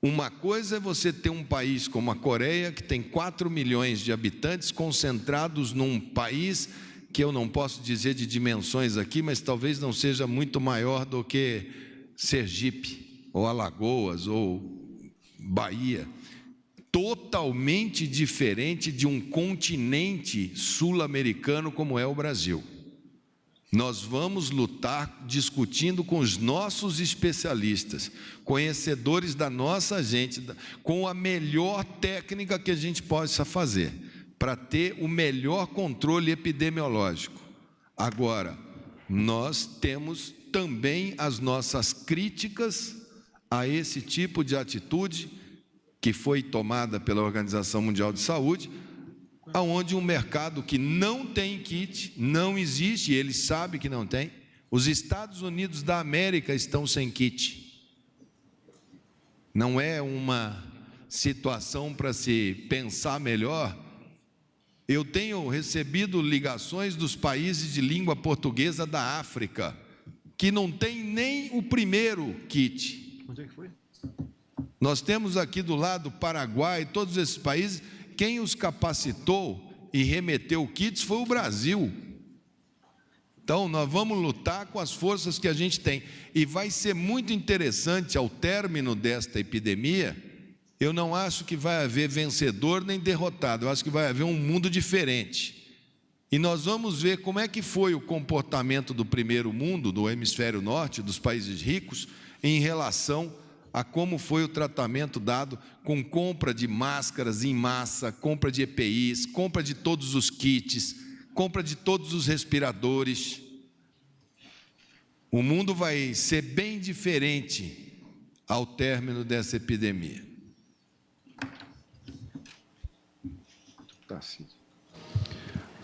Speaker 9: Uma coisa é você ter um país como a Coreia, que tem 4 milhões de habitantes concentrados num país que eu não posso dizer de dimensões aqui, mas talvez não seja muito maior do que Sergipe, ou Alagoas, ou Bahia. Totalmente diferente de um continente sul-americano como é o Brasil. Nós vamos lutar discutindo com os nossos especialistas, conhecedores da nossa gente, com a melhor técnica que a gente possa fazer, para ter o melhor controle epidemiológico. Agora, nós temos também as nossas críticas a esse tipo de atitude que foi tomada pela Organização Mundial de Saúde, aonde um mercado que não tem kit, não existe, e ele sabe que não tem. Os Estados Unidos da América estão sem kit. Não é uma situação para se pensar melhor. Eu tenho recebido ligações dos países de língua portuguesa da África, que não tem nem o primeiro kit.
Speaker 1: Onde é que foi?
Speaker 9: Nós temos aqui do lado Paraguai, todos esses países, quem os capacitou e remeteu kits foi o Brasil. Então, nós vamos lutar com as forças que a gente tem. E vai ser muito interessante, ao término desta epidemia, eu não acho que vai haver vencedor nem derrotado, eu acho que vai haver um mundo diferente. E nós vamos ver como é que foi o comportamento do primeiro mundo, do hemisfério norte, dos países ricos, em relação a como foi o tratamento dado com compra de máscaras em massa, compra de EPIs, compra de todos os kits, compra de todos os respiradores. O mundo vai ser bem diferente ao término dessa epidemia.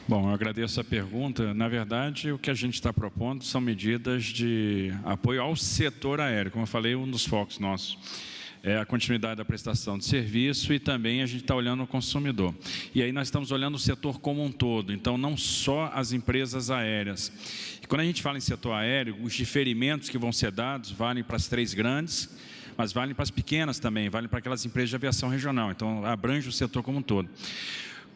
Speaker 6: Bom, eu agradeço a pergunta. Na verdade, o que a gente está propondo são medidas de apoio ao setor aéreo. Como eu falei, um dos focos nossos é a continuidade da prestação de serviço e também a gente está olhando o consumidor. E aí nós estamos olhando o setor como um todo, então não só as empresas aéreas. E quando a gente fala em setor aéreo, os diferimentos que vão ser dados valem para as 3 grandes, mas valem para as pequenas também, valem para aquelas empresas de aviação regional, então abrange o setor como um todo.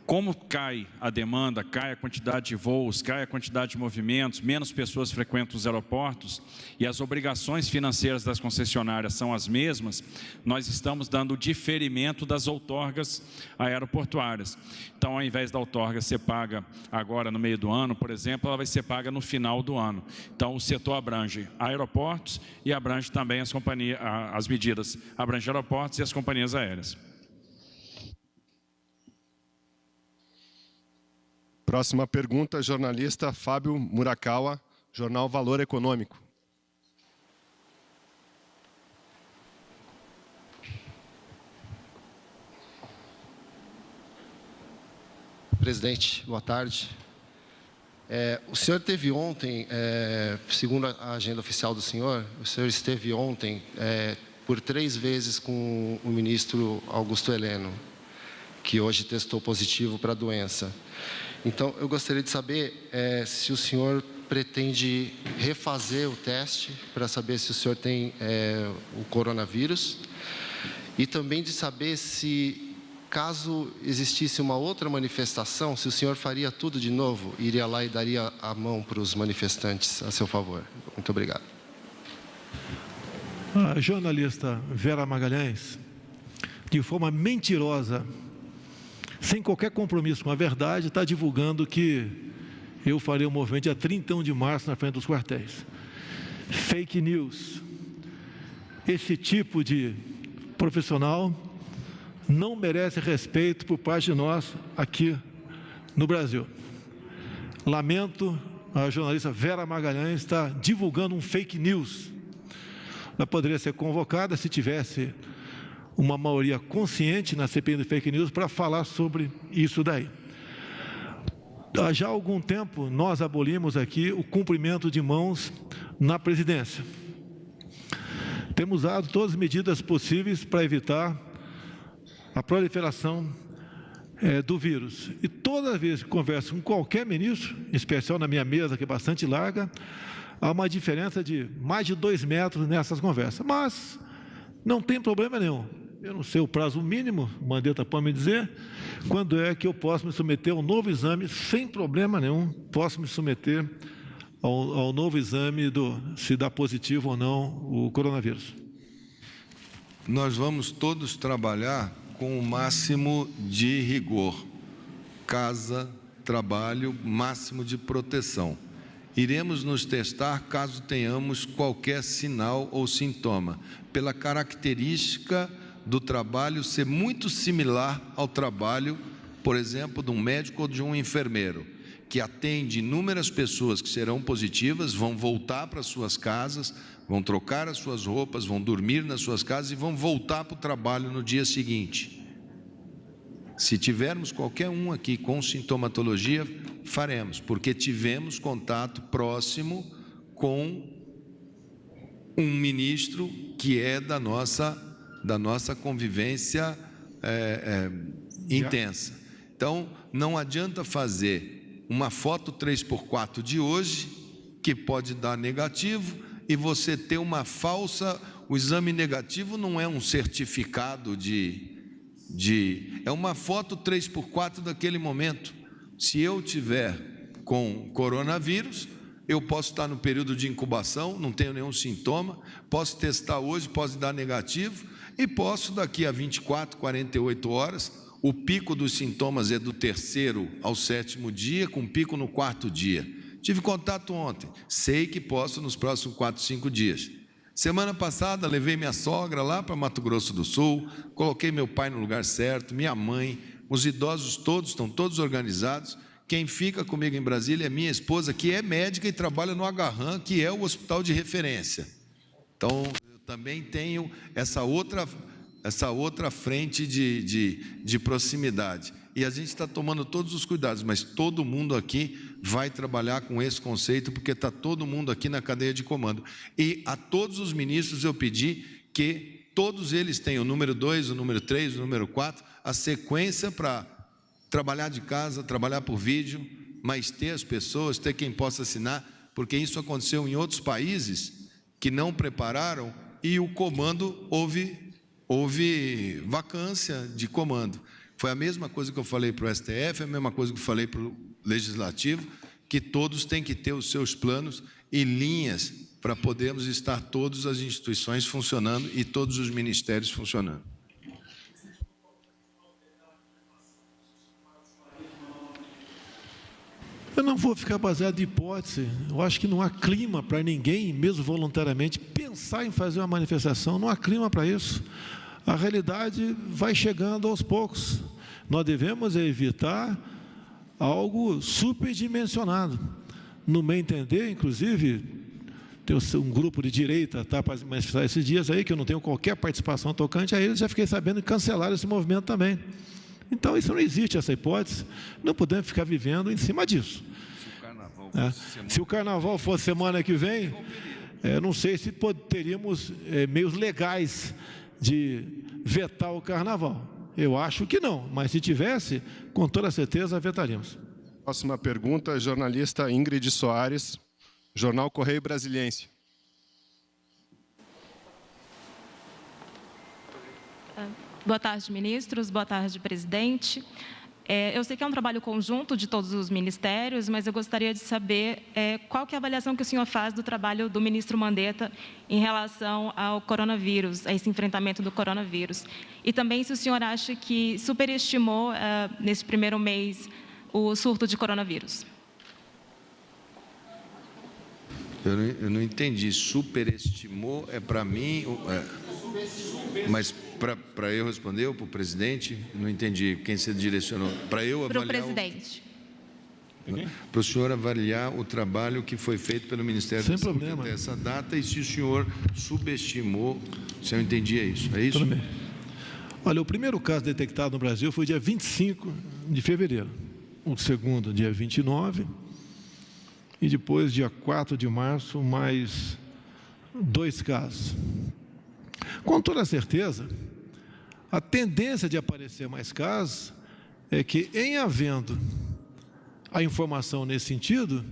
Speaker 6: Como cai a demanda, cai a quantidade de voos, cai a quantidade de movimentos, menos pessoas frequentam os aeroportos e as obrigações financeiras das concessionárias são as mesmas, nós estamos dando o diferimento das outorgas aeroportuárias. Então, ao invés da outorga ser paga agora no meio do ano, por exemplo, ela vai ser paga no final do ano. Então, o setor abrange aeroportos e abrange também as companhias, as medidas abrange aeroportos e as companhias aéreas.
Speaker 10: Próxima pergunta, jornalista Fábio Murakawa, Jornal Valor Econômico.
Speaker 17: Presidente, boa tarde. O senhor teve ontem, segundo a agenda oficial do senhor, o senhor esteve ontem por 3 vezes com o ministro Augusto Heleno, que hoje testou positivo para a doença. Então, eu gostaria de saber se o senhor pretende refazer o teste para saber se o senhor tem o coronavírus e também de saber se, caso existisse uma outra manifestação, se o senhor faria tudo de novo, iria lá e daria a mão para os manifestantes a seu favor. Muito obrigado.
Speaker 1: A jornalista Vera Magalhães, de forma mentirosa, sem qualquer compromisso com a verdade, está divulgando que eu farei um movimento dia 31 de março na frente dos quartéis. Fake news. Esse tipo de profissional não merece respeito por parte de nós aqui no Brasil. Lamento, a jornalista Vera Magalhães está divulgando um fake news. Ela poderia ser convocada se tivesse uma maioria consciente na CPI do fake news para falar sobre isso daí. Já há algum tempo, nós abolimos aqui o cumprimento de mãos na presidência. Temos usado todas as medidas possíveis para evitar a proliferação do vírus. E toda vez que converso com qualquer ministro, em especial na minha mesa, que é bastante larga, há uma diferença de mais de 2 metros nessas conversas. Mas não tem problema nenhum. Eu não sei o prazo mínimo, o Mandetta pode me dizer, quando é que eu posso me submeter a um novo exame, sem problema nenhum, posso me submeter ao novo exame se dá positivo ou não o coronavírus.
Speaker 9: Nós vamos todos trabalhar com o máximo de rigor. Casa, trabalho, máximo de proteção. Iremos nos testar caso tenhamos qualquer sinal ou sintoma, pela característica do trabalho ser muito similar ao trabalho, por exemplo, de um médico ou de um enfermeiro, que atende inúmeras pessoas que serão positivas, vão voltar para suas casas, vão trocar as suas roupas, vão dormir nas suas casas e vão voltar para o trabalho no dia seguinte. Se tivermos qualquer um aqui com sintomatologia, faremos, porque tivemos contato próximo com um ministro que é da nossa convivência intensa. Então, não adianta fazer uma foto 3x4 de hoje, que pode dar negativo, e você ter uma falsa... O exame negativo não é um certificado é uma foto 3x4 daquele momento. Se eu tiver com coronavírus, eu posso estar no período de incubação, não tenho nenhum sintoma, posso testar hoje, posso dar negativo, e posso daqui a 24, 48 horas, o pico dos sintomas é do 3º ao 7º dia, com pico no 4º dia. Tive contato ontem, sei que posso nos próximos 4, 5 dias. Semana passada, levei minha sogra lá para Mato Grosso do Sul, coloquei meu pai no lugar certo, minha mãe, os idosos todos, estão todos organizados. Quem fica comigo em Brasília é minha esposa, que é médica e trabalha no Agarram, que é o hospital de referência. Então, eu também tenho essa outra frente de proximidade. E a gente está tomando todos os cuidados, mas todo mundo aqui vai trabalhar com esse conceito, porque está todo mundo aqui na cadeia de comando. E a todos os ministros eu pedi que todos eles tenham o número 2, o número 3, o número 4, a sequência para trabalhar de casa, trabalhar por vídeo, mas ter as pessoas, ter quem possa assinar, porque isso aconteceu em outros países que não prepararam e o comando houve vacância de comando. Foi a mesma coisa que eu falei para o STF, a mesma coisa que eu falei para o Legislativo, que todos têm que ter os seus planos e linhas para podermos estar todas as instituições funcionando e todos os ministérios funcionando.
Speaker 1: Eu não vou ficar baseado em hipótese. Eu acho que não há clima para ninguém, mesmo voluntariamente, pensar em fazer uma manifestação. Não há clima para isso. A realidade vai chegando aos poucos. Nós devemos evitar algo superdimensionado. No meu entender, inclusive, tem um grupo de direita para manifestar esses dias aí, que eu não tenho qualquer participação tocante a eles, já fiquei sabendo que cancelaram esse movimento também. Então, isso não existe, essa hipótese. Não podemos ficar vivendo em cima disso. Se o carnaval fosse semana que vem, não sei se teríamos meios legais de vetar o carnaval. Eu acho que não, mas se tivesse, com toda certeza, vetaríamos.
Speaker 10: Próxima pergunta, jornalista Ingrid Soares, Jornal Correio Brasiliense.
Speaker 18: Boa tarde, ministros. Boa tarde, presidente. Eu sei que é um trabalho conjunto de todos os ministérios, mas eu gostaria de saber qual que é a avaliação que o senhor faz do trabalho do ministro Mandetta em relação ao coronavírus, a esse enfrentamento do coronavírus. E também se o senhor acha que superestimou, nesse primeiro mês, o surto de coronavírus.
Speaker 9: Eu não entendi. Superestimou para mim... Mas para eu responder ou para o presidente, não entendi quem você direcionou. Para eu avaliar.
Speaker 18: Para o presidente.
Speaker 9: Para o senhor avaliar o trabalho que foi feito pelo Ministério da Saúde até essa data e se o senhor subestimou, se eu entendi, é isso.
Speaker 1: Tudo bem. Olha, o primeiro caso detectado no Brasil foi dia 25 de fevereiro. O segundo, dia 29. E depois, dia 4 de março, mais 2 casos. Com toda certeza, a tendência de aparecer mais casos é que, em havendo a informação nesse sentido,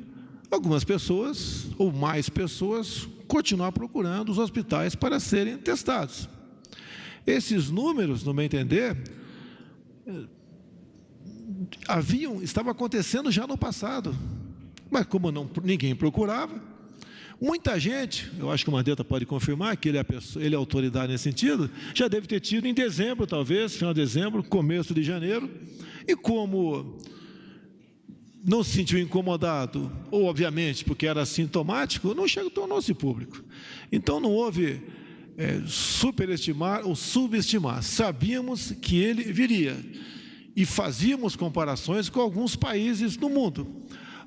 Speaker 1: algumas pessoas, ou mais pessoas, continuar procurando os hospitais para serem testados. Esses números, no meu entender, estavam acontecendo já no passado, mas como ninguém procurava, muita gente, eu acho que o Mandetta pode confirmar que ele é autoridade nesse sentido, já deve ter tido em dezembro, talvez, final de dezembro, começo de janeiro, e como não se sentiu incomodado, ou obviamente porque era sintomático, não tornou-se público. Então não houve superestimar ou subestimar, sabíamos que ele viria, e fazíamos comparações com alguns países do mundo.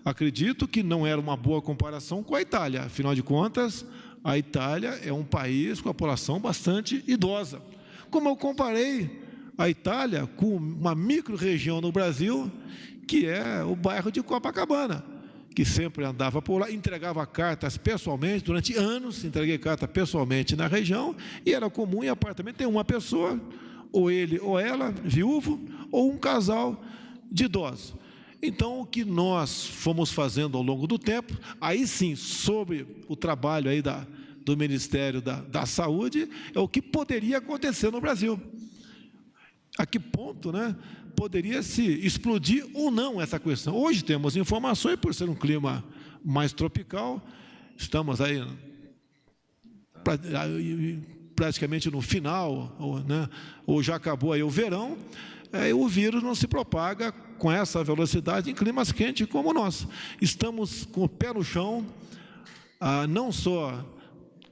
Speaker 1: Acredito que não era uma boa comparação com a Itália. Afinal de contas, a Itália é um país com a população bastante idosa. Como eu comparei a Itália com uma micro-região no Brasil, que é o bairro de Copacabana, que sempre andava por lá, entregava cartas pessoalmente, durante anos entreguei carta pessoalmente na região, e era comum em apartamento ter uma pessoa, ou ele ou ela, viúvo, ou um casal de idosos. Então, o que nós fomos fazendo ao longo do tempo, aí sim, sobre o trabalho aí do Ministério da Saúde, é o que poderia acontecer no Brasil. A que ponto, né, poderia se explodir ou não essa questão. Hoje temos informações, por ser um clima mais tropical, estamos aí praticamente no final, né, ou já acabou aí o verão, o vírus não se propaga com essa velocidade em climas quentes como o nosso. Estamos com o pé no chão, não só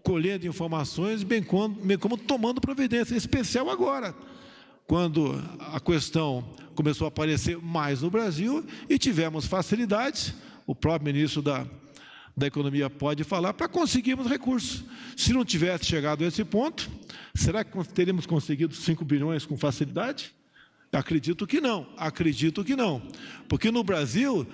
Speaker 1: colhendo informações, bem como tomando providência, em especial agora, quando a questão começou a aparecer mais no Brasil e tivemos facilidade, o próprio ministro da Economia pode falar, para conseguirmos recursos. Se não tivesse chegado a esse ponto, será que teríamos conseguido 5 bilhões com facilidade? Acredito que não, porque no Brasil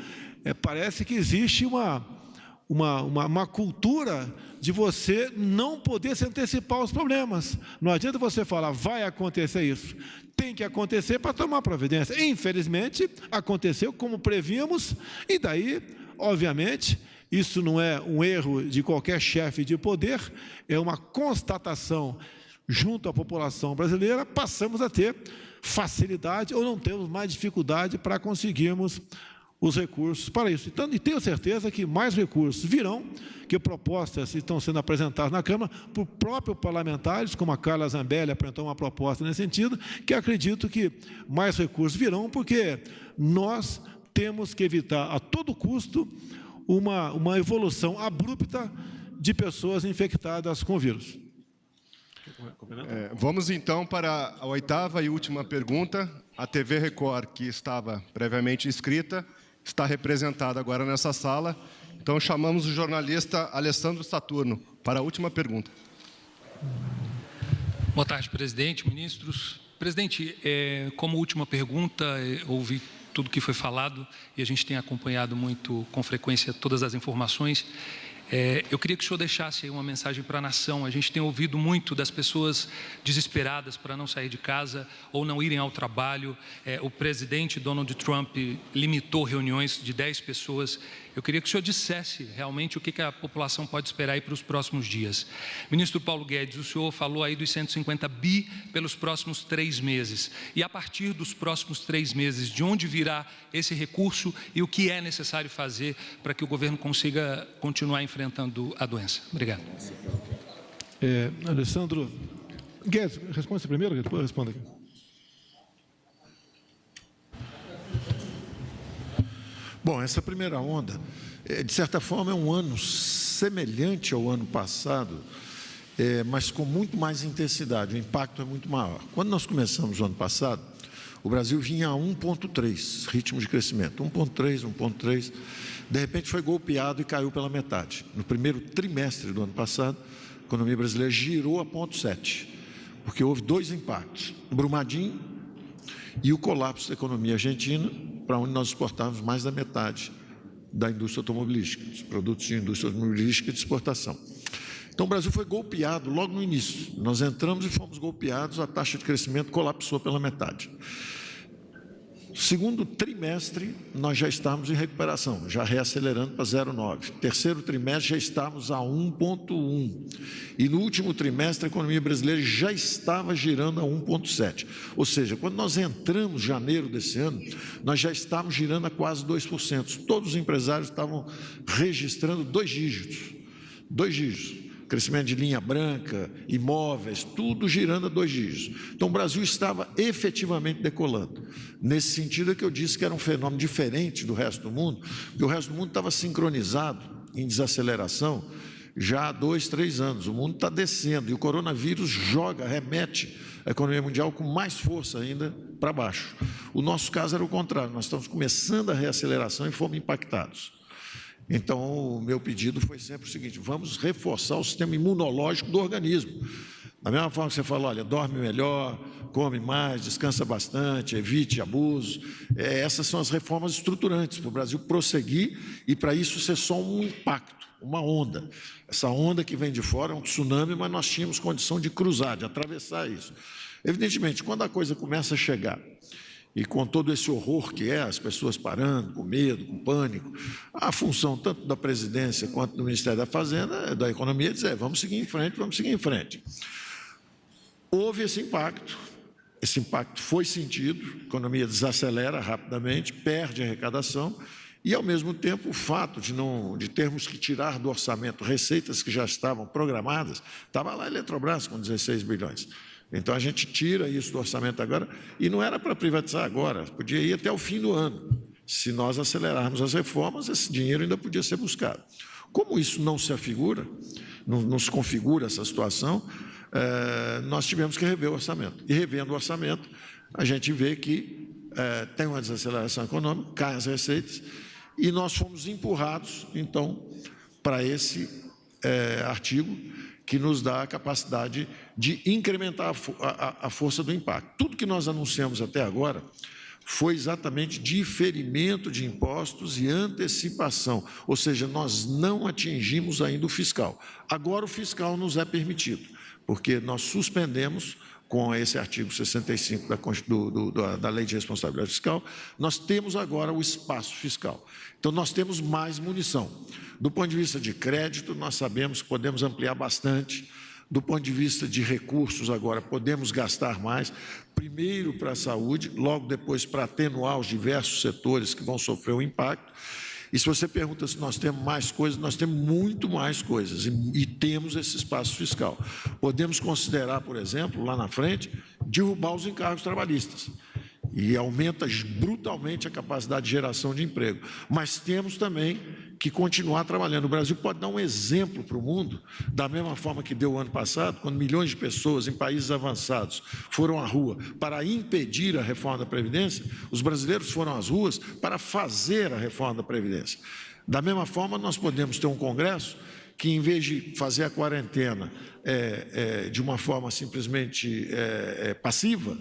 Speaker 1: parece que existe uma cultura de você não poder se antecipar aos problemas. Não adianta você falar, vai acontecer isso. Tem que acontecer para tomar providência. Infelizmente, aconteceu como prevíamos, e daí, obviamente, isso não é um erro de qualquer chefe de poder, é uma constatação junto à população brasileira, passamos a ter facilidade ou não temos mais dificuldade para conseguirmos os recursos para isso. Então, e tenho certeza que mais recursos virão, que propostas estão sendo apresentadas na Câmara por próprios parlamentares, como a Carla Zambelli apresentou uma proposta nesse sentido, que acredito que mais recursos virão, porque nós temos que evitar a todo custo uma evolução abrupta de pessoas infectadas com o vírus.
Speaker 10: Vamos então para a 8ª e última pergunta. A TV Record, que estava previamente inscrita, está representada agora nessa sala. Então, chamamos o jornalista Alessandro Saturno para a última pergunta.
Speaker 19: Boa tarde, presidente, ministros. Presidente, como última pergunta, ouvi tudo que foi falado e a gente tem acompanhado muito, com frequência, todas as informações. Eu queria que o senhor deixasse aí uma mensagem para a nação. A gente tem ouvido muito das pessoas desesperadas para não sair de casa ou não irem ao trabalho. O presidente Donald Trump limitou reuniões de 10 pessoas. Eu queria que o senhor dissesse realmente o que a população pode esperar aí para os próximos dias. Ministro Paulo Guedes, o senhor falou aí dos 150 bi pelos próximos 3 meses. E a partir dos próximos 3 meses, de onde virá esse recurso e o que é necessário fazer para que o governo consiga continuar enfrentando a doença? Obrigado.
Speaker 1: Alessandro Guedes, responde primeiro, depois eu respondo aqui.
Speaker 2: Bom, essa primeira onda, de certa forma, é um ano semelhante ao ano passado, mas com muito mais intensidade, o impacto é muito maior. Quando nós começamos o ano passado, o Brasil vinha a 1,3 ritmo de crescimento, 1,3, de repente foi golpeado e caiu pela metade. No primeiro trimestre do ano passado, a economia brasileira girou a 0,7, porque houve 2 impactos, Brumadinho e o colapso da economia argentina, para onde nós exportávamos mais da metade da indústria automobilística, dos produtos de indústria automobilística de exportação. Então, o Brasil foi golpeado logo no início. Nós entramos e fomos golpeados, a taxa de crescimento colapsou pela metade. Segundo trimestre, nós já estávamos em recuperação, já reacelerando para 0,9. Terceiro trimestre, já estávamos a 1,1. E no último trimestre, a economia brasileira já estava girando a 1,7. Ou seja, quando nós entramos em janeiro desse ano, nós já estávamos girando a quase 2%. Todos os empresários estavam registrando 2 dígitos. 2 dígitos. Crescimento de linha branca, imóveis, tudo girando a 2 dígitos. Então, o Brasil estava efetivamente decolando. Nesse sentido é que eu disse que era um fenômeno diferente do resto do mundo, porque o resto do mundo estava sincronizado em desaceleração já há 2, 3 anos. O mundo está descendo e o coronavírus remete a economia mundial com mais força ainda para baixo. O nosso caso era o contrário, nós estamos começando a reaceleração e fomos impactados. Então, o meu pedido foi sempre o seguinte: vamos reforçar o sistema imunológico do organismo. Da mesma forma que você fala, olha, dorme melhor, come mais, descansa bastante, evite abuso. Essas são as reformas estruturantes para o Brasil prosseguir e para isso ser só um impacto, uma onda. Essa onda que vem de fora é um tsunami, mas nós tínhamos condição de cruzar, de atravessar isso. Evidentemente, quando a coisa começa a chegar, e com todo esse horror que é, as pessoas parando, com medo, com pânico, a função tanto da presidência quanto do Ministério da Fazenda, da Economia, é dizer, vamos seguir em frente, vamos seguir em frente. Houve esse impacto foi sentido, a economia desacelera rapidamente, perde a arrecadação, e, ao mesmo tempo, o fato de termos que tirar do orçamento receitas que já estavam programadas, estava lá a Eletrobras com 16 bilhões. Então, a gente tira isso do orçamento agora, e não era para privatizar agora, podia ir até o fim do ano. Se nós acelerarmos as reformas, esse dinheiro ainda podia ser buscado. Como isso não se afigura, não se configura essa situação, nós tivemos que rever o orçamento. E, revendo o orçamento, a gente vê que tem uma desaceleração econômica, caem as receitas, e nós fomos empurrados, então, para esse artigo que nos dá a capacidade de incrementar a força do impacto. Tudo que nós anunciamos até agora foi exatamente diferimento de impostos e antecipação, ou seja, nós não atingimos ainda o fiscal. Agora o fiscal nos é permitido, porque nós suspendemos, com esse artigo 65 da Lei de Responsabilidade Fiscal, nós temos agora o espaço fiscal. Então, nós temos mais munição. Do ponto de vista de crédito, nós sabemos que podemos ampliar bastante. Do ponto de vista de recursos, agora, podemos gastar mais, primeiro para a saúde, logo depois para atenuar os diversos setores que vão sofrer o impacto. E se você pergunta se nós temos mais coisas, nós temos muito mais coisas e temos esse espaço fiscal. Podemos considerar, por exemplo, lá na frente, derrubar os encargos trabalhistas. E aumenta brutalmente a capacidade de geração de emprego. Mas temos também que continuar trabalhando. O Brasil pode dar um exemplo para o mundo, da mesma forma que deu o ano passado, quando milhões de pessoas em países avançados foram à rua para impedir a reforma da Previdência, os brasileiros foram às ruas para fazer a reforma da Previdência. Da mesma forma, nós podemos ter um Congresso que, em vez de fazer a quarentena de uma forma simplesmente passiva,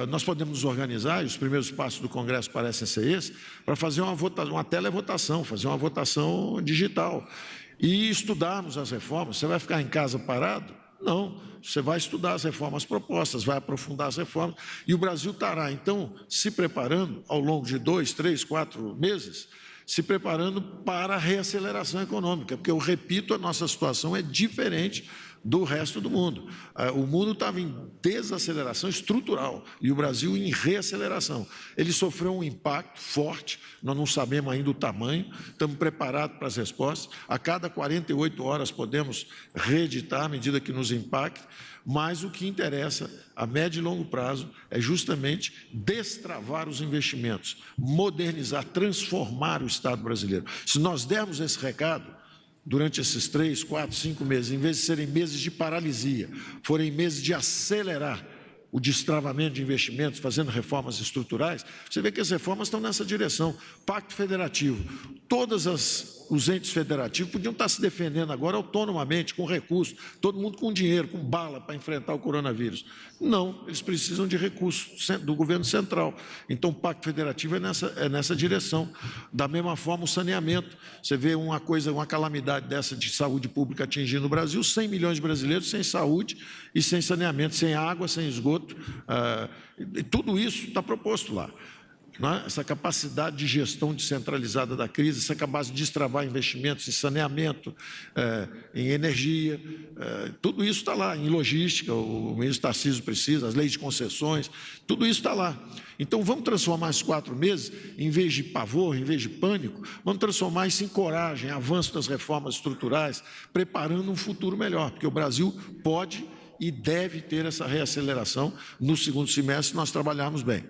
Speaker 2: nós podemos nos organizar, e os primeiros passos do Congresso parecem ser esses, para fazer uma televotação, fazer uma votação digital e estudarmos as reformas. Você vai ficar em casa parado? Não, você vai estudar as reformas propostas, vai aprofundar as reformas, e o Brasil estará, então, se preparando ao longo de 2, 3, 4 meses, se preparando para a reaceleração econômica, porque, eu repito, a nossa situação é diferente do resto do mundo. O mundo estava em desaceleração estrutural e o Brasil em reaceleração. Ele sofreu um impacto forte, nós não sabemos ainda o tamanho, estamos preparados para as respostas. A cada 48 horas podemos reeditar à medida que nos impacte, mas o que interessa a médio e longo prazo é justamente destravar os investimentos, modernizar, transformar o Estado brasileiro. Se nós dermos esse recado, durante esses 3, 4, 5 meses, em vez de serem meses de paralisia, forem meses de acelerar o destravamento de investimentos, fazendo reformas estruturais, você vê que as reformas estão nessa direção. Pacto Federativo, todos os entes federativos podiam estar se defendendo agora autonomamente, com recursos, todo mundo com dinheiro, com bala para enfrentar o coronavírus. Não, eles precisam de recursos do governo central. Então, o Pacto Federativo é nessa direção. Da mesma forma, o saneamento. Você vê uma calamidade dessa de saúde pública atingindo o Brasil, 100 milhões de brasileiros sem saúde e sem saneamento, sem água, sem esgoto. Tudo isso está proposto lá. Essa capacidade de gestão descentralizada da crise, essa capacidade de destravar investimentos em saneamento, em energia, tudo isso está lá, em logística, o ministro Tarcísio precisa, as leis de concessões, tudo isso está lá. Então, vamos transformar esses 4 meses, em vez de pavor, em vez de pânico, vamos transformar isso em coragem, avanço das reformas estruturais, preparando um futuro melhor, porque o Brasil pode e deve ter essa reaceleração no segundo semestre, se nós trabalharmos bem.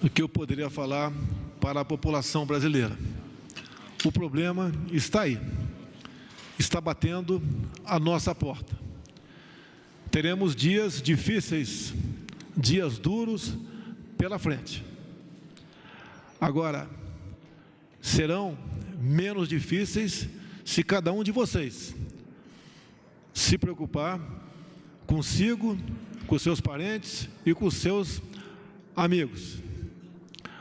Speaker 1: O que eu poderia falar para a população brasileira? O problema está aí, está batendo a nossa porta. Teremos dias difíceis, dias duros pela frente. Agora, serão menos difíceis se cada um de vocês se preocupar consigo, com seus parentes e com seus amigos.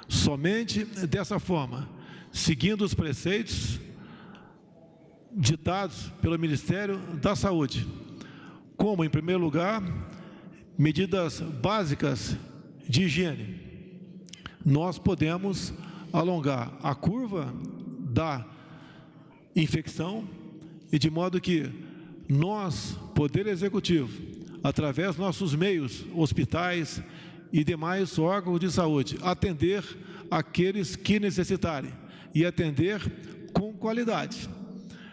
Speaker 1: Somente dessa forma, seguindo os preceitos ditados pelo Ministério da Saúde, como, em primeiro lugar, medidas básicas de higiene, nós podemos alongar a curva da infecção e de modo que nós, Poder Executivo, através dos nossos meios, hospitais e demais órgãos de saúde, atender aqueles que necessitarem e atender com qualidade.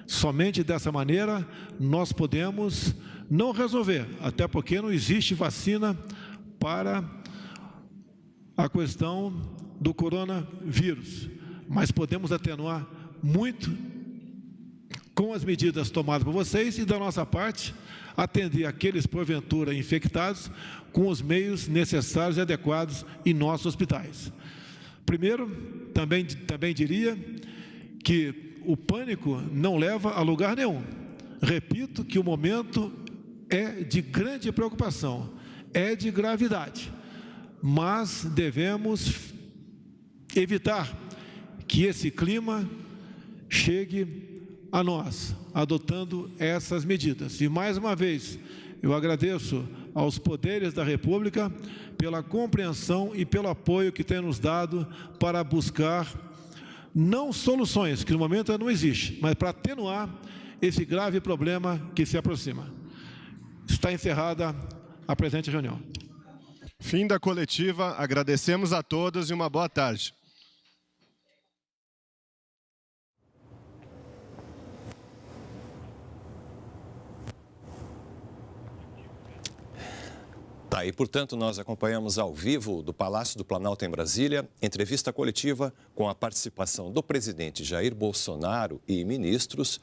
Speaker 1: Somente dessa maneira nós podemos não resolver, até porque não existe vacina para a questão do coronavírus, mas podemos atenuar muito com as medidas tomadas por vocês e, da nossa parte, atender aqueles, porventura, infectados com os meios necessários e adequados em nossos hospitais. Primeiro, também diria que o pânico não leva a lugar nenhum. Repito que o momento é de grande preocupação, é de gravidade, mas devemos evitar que esse clima chegue a nós, adotando essas medidas. E, mais uma vez, eu agradeço aos poderes da República pela compreensão e pelo apoio que têm nos dado para buscar, não soluções, que no momento não existe, mas para atenuar esse grave problema que se aproxima. Está encerrada a presente reunião.
Speaker 10: Fim da coletiva, agradecemos a todos e uma boa tarde.
Speaker 20: Tá, e portanto nós acompanhamos ao vivo do Palácio do Planalto em Brasília, entrevista coletiva com a participação do presidente Jair Bolsonaro e ministros,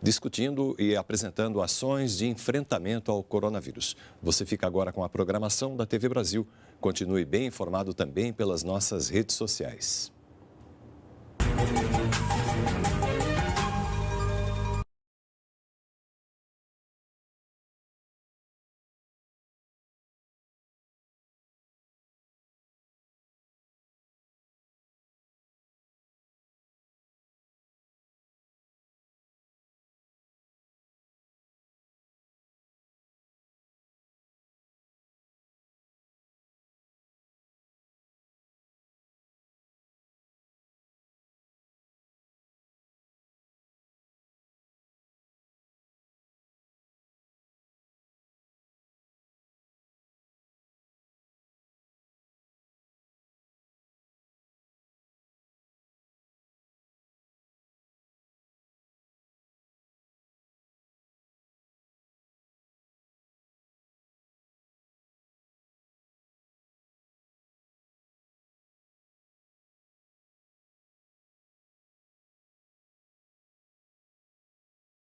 Speaker 20: discutindo e apresentando ações de enfrentamento ao coronavírus. Você fica agora com a programação da TV Brasil. Continue bem informado também pelas nossas redes sociais.